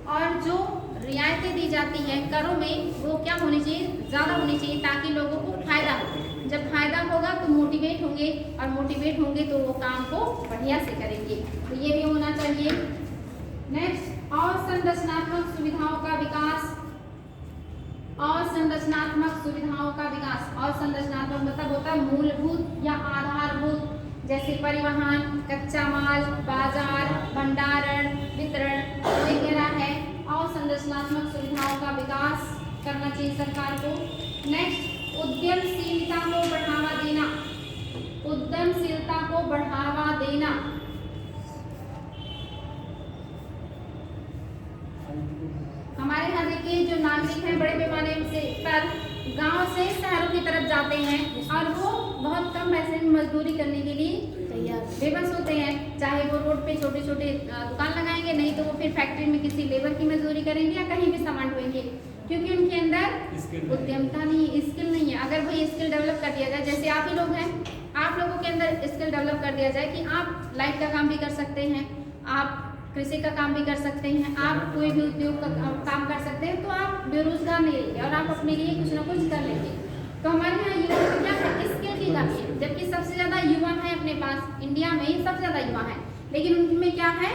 और जो रियायतें दी जाती हैं करों में, वो क्या होनी चाहिए, ज़्यादा होनी चाहिए ताकि लोगों को फायदा हो। जब फायदा होगा तो मोटिवेट होंगे और मोटिवेट होंगे तो वो काम को बढ़िया से करेंगे, तो ये भी होना चाहिए। नेक्स्ट, और संरचनात्मक सुविधाओं का विकास। और संरचनात्मक सुविधाओं का विकास, और संरचनात्मक मतलब होता है मूलभूत या आधारभूत, जैसे परिवहन, कच्चा माल, बाजार, भंडारण, वितरण वगैरह है। और संरचनात्मक सुविधाओं का विकास करना चाहिए सरकार को। नेक्स्ट, उद्यमशीलता को बढ़ावा देना। उद्यमशीलता को बढ़ावा देना, हमारे यहाँ देखिए जो नागरिक हैं बड़े पैमाने से पर गांव से शहरों की तरफ जाते हैं और वो बहुत कम पैसे में मजदूरी करने के लिए बेबस होते हैं। चाहे वो रोड पे छोटे छोटे दुकान लगाएंगे, नहीं तो वो फिर फैक्ट्री में किसी लेबर की मजदूरी करेंगे या कहीं भी सामान ढोएंगे, क्योंकि उनके अंदर उद्यमता नहीं है, स्किल नहीं है। अगर वही स्किल डेवलप कर दिया जाए, जैसे आप ही लोग हैं, आप लोगों के अंदर स्किल डेवलप कर दिया जाए कि आप लाइट का काम भी कर सकते हैं, आप कृषि का काम भी कर सकते हैं, आप कोई भी उद्योग का काम कर सकते हैं, तो आप बेरोजगार नहीं रहेंगे और आप अपने लिए कुछ ना कुछ कर लेंगे। तो हमारे यहाँ युवा को क्या है, स्किल की कमी है, जबकि सबसे ज़्यादा युवा है अपने पास, इंडिया में ही सबसे ज़्यादा युवा है, लेकिन उनमें क्या है,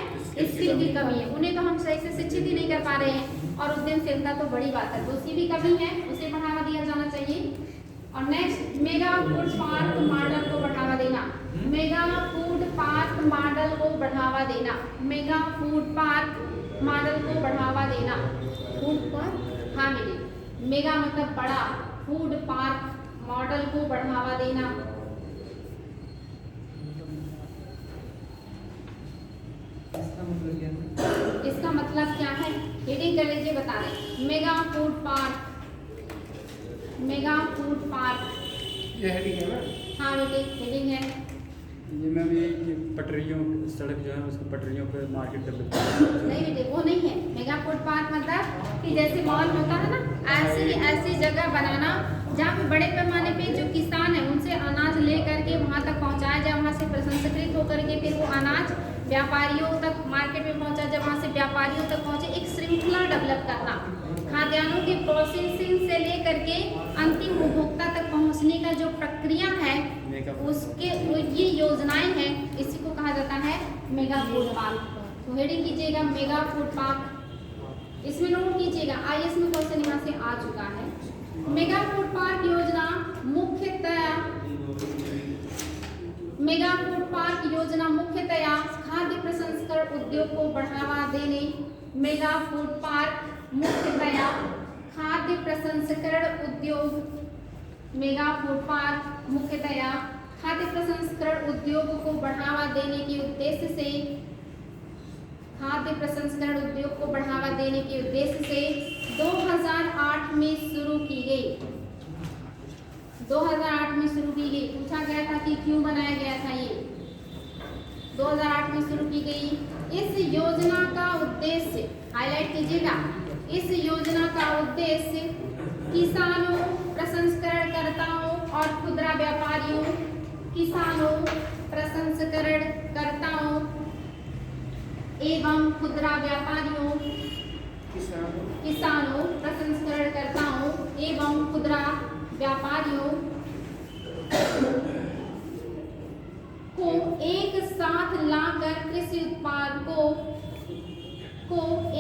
स्किल की कमी है। उन्हें तो हम सही से शिक्षित ही नहीं कर पा रहे हैं, और उद्यमशीलता तो बड़ी बात है, तो उसकी भी कमी है, उसे बढ़ावा दिया जाना चाहिए। और next, mega food park model को बढ़ावा देना। मेगा फूड पार्क मॉडल को बढ़ावा देना, मेगा फूड पार्क मॉडल को बढ़ावा देना। फूड पार्क, हाँ बेटी, मेगा मतलब बड़ा, फूड पार्क मॉडल को बढ़ावा देना। इसका मतलब क्या है, हेडिंग कर लीजिए, बता रहे mega food park, mega food park, ये हेडिंग है ना? हाँ बेटे हेडिंग है। ये मैम ये पटरियों सड़क जो है उसको पटरियों पे मार्केट डेवलप नहीं बेटे वो नहीं है, मेगा फूड पार्क मतलब कि जैसे मॉल होता है ना, ऐसी जगह बनाना जहाँ पे बड़े पैमाने पे जो किसान है उनसे अनाज ले करके वहाँ तक पहुँचाया जाए, वहाँ से प्रसंस्कृत होकर के फिर वो अनाज व्यापारियों तक मार्केट में पहुँचा जाए, वहाँ से व्यापारियों तक पहुँचे, एक श्रृंखला डेवलप करना। खाद्यान्नों की प्रोसेसिंग से लेकर के अंतिम उपभोक्ता तक पहुँचने का जो प्रक्रिया है उसके ये योजनाएं हैं, इसी को कहा जाता है मेगा फूड पार्क। तो हेडिंग कीजिएगा मेगा फूड पार्क, इसमें नोट कीजिएगा आईएएस में क्वेश्चन यहाँ से आ चुका है। मेगा फूड पार्क योजना मुख्यतया खाद्य प्रसंस्करण उद्योग को बढ़ावा देने। मेगा फूड पार्क मुख्यतया खाद्य प्रसंस्करण उद्योग, मेगा फूड पार्क मुख्यतया खाद्य प्रसंस्करण उद्योग को बढ़ावा देने के उद्देश्य से, खाद्य प्रसंस्करण उद्योग को बढ़ावा देने के उद्देश्य से 2008 में शुरू की गई। 2008 में शुरू की गई। पूछा गया था कि क्यों बनाया गया था, ये 2008 में शुरू की गई। इस योजना का उद्देश्य, हाईलाइट कीजिएगा, इस योजना का उद्देश्य किसानों, प्रसंस्करणकर्ताओं और खुदरा व्यापारियों, किसानों, प्रसंस्करणकर्ताओं एवं खुदरा व्यापारियों, किसानों, प्रसंस्करणकर्ताओं एवं खुदरा व्यापारियों को एक साथ लाकर कृषि उत्पाद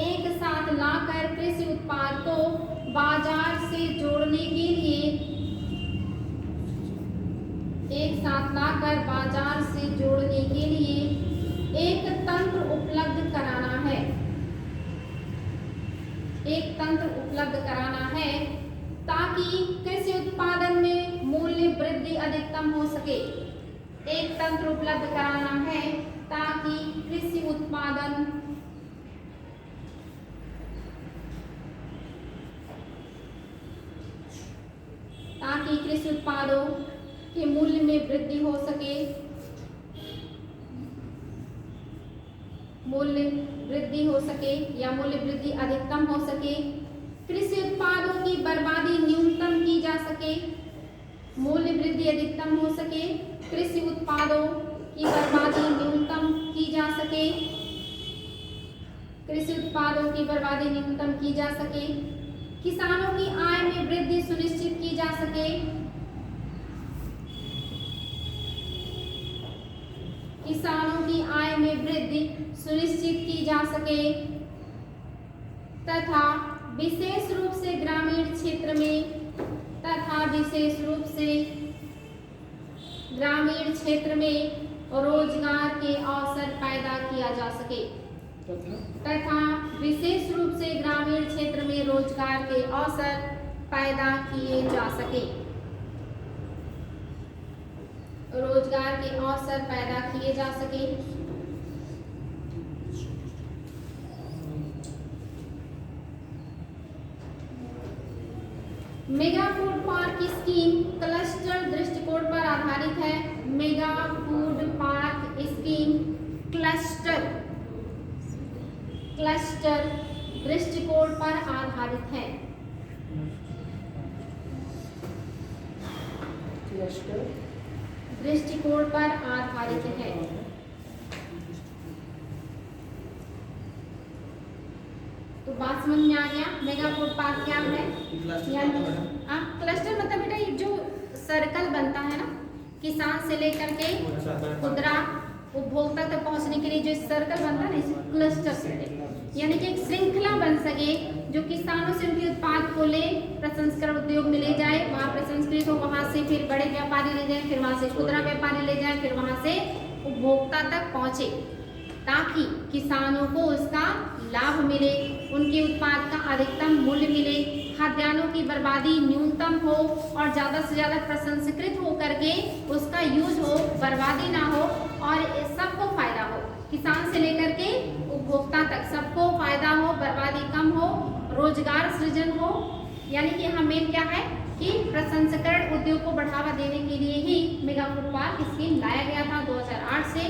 एक साथ लाकर कृषि उत्पाद को बाजार से जोड़ने के लिए, एक साथ लाकर बाजार से जोड़ने के लिए एक तंत्र उपलब्ध कराना है, एक तंत्र उपलब्ध कराना है। ताकि कृषि उत्पादन में मूल्य वृद्धि अधिकतम हो सके। एक तंत्र उपलब्ध कराना है ताकि कृषि उत्पादन उत्पादों के मूल्य में वृद्धि हो सके, मूल्य वृद्धि हो सके या मूल्य वृद्धि अधिकतम हो सके। कृषि उत्पादों की बर्बादी न्यूनतम की जा सके, मूल्य वृद्धि अधिकतम हो सके। कृषि उत्पादों की बर्बादी न्यूनतम की जा सके, कृषि उत्पादों की बर्बादी न्यूनतम की जा सके। किसानों की आय में वृद्धि सुनिश्चित की जा सके, किसानों की आय में वृद्धि सुनिश्चित की जा सके तथा विशेष रूप से ग्रामीण क्षेत्र में रोजगार के अवसर पैदा किया जा सके, तथा विशेष रूप से ग्रामीण क्षेत्र में रोजगार के अवसर पैदा किए जा सके, रोजगार के अवसर पैदा किए जा सके। Mega food park scheme cluster दृष्टिकोण पर आधारित है। Mega food park scheme cluster दृष्टिकोण पर आधारित है। दृष्टिकोण पर आधारित है। तो बात समझ में आ गया। मेगा फूड पार्क क्या है? क्लस्टर मतलब बेटा ये जो सर्कल बनता है ना, किसान से लेकर के खुदरा उपभोक्ता तक पहुंचने के लिए जो सर्कल बनता है ना, इसे क्लस्टर कहते हैं। यानी कि एक श्रृंखला बन सके जो किसानों से उनके उत्पाद को ले प्रसंस्करण उद्योग में ले जाए, वहाँ प्रसंस्कृत हो, वहाँ से फिर बड़े व्यापारी ले जाए, फिर वहाँ से खुदरा व्यापारी ले जाए, फिर वहाँ से उपभोक्ता तक पहुँचे, ताकि किसानों को उसका लाभ मिले, उनके उत्पाद का अधिकतम मूल्य मिले, खाद्यान्नों की बर्बादी न्यूनतम हो और ज़्यादा से ज़्यादा प्रसंस्कृत हो करके उसका यूज हो, बर्बादी ना हो और सबको फायदा हो, किसान से लेकर के उपभोक्ता तक सबको फायदा हो, बर्बादी कम हो, रोजगार सृजन हो। यानी कि यहाँ मेन क्या है कि प्रसंस्करण उद्योग को बढ़ावा देने के लिए ही मेगा फूड पार्क स्कीम लाया गया था 2008 से,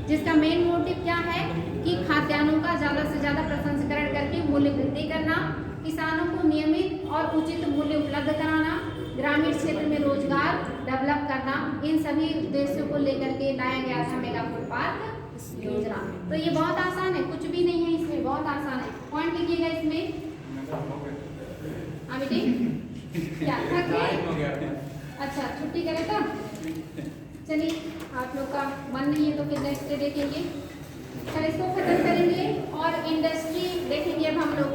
जिसका मेन मोटिव क्या है कि खाद्यान्नों का ज़्यादा से ज़्यादा प्रसंस्करण करके मूल्य वृद्धि करना, किसानों को नियमित और उचित मूल्य उपलब्ध कराना, ग्रामीण क्षेत्र में रोजगार डेवलप करना, इन सभी उद्देश्यों को लेकर के लाया गया था मेगा फूड पार्क योजना। तो ये बहुत आसान है, कुछ भी नहीं है इसमें, बहुत आसान है। पॉइंट लिखिएगा इसमें। हाँ बेटी, क्या थक गए? अच्छा, छुट्टी करें तब? चलिए, आप लोग का मन नहीं है तो फिर नेक्स्ट डे देखेंगे। कल इसको खत्म करेंगे और इंडस्ट्री देखेंगे अब हम लोग।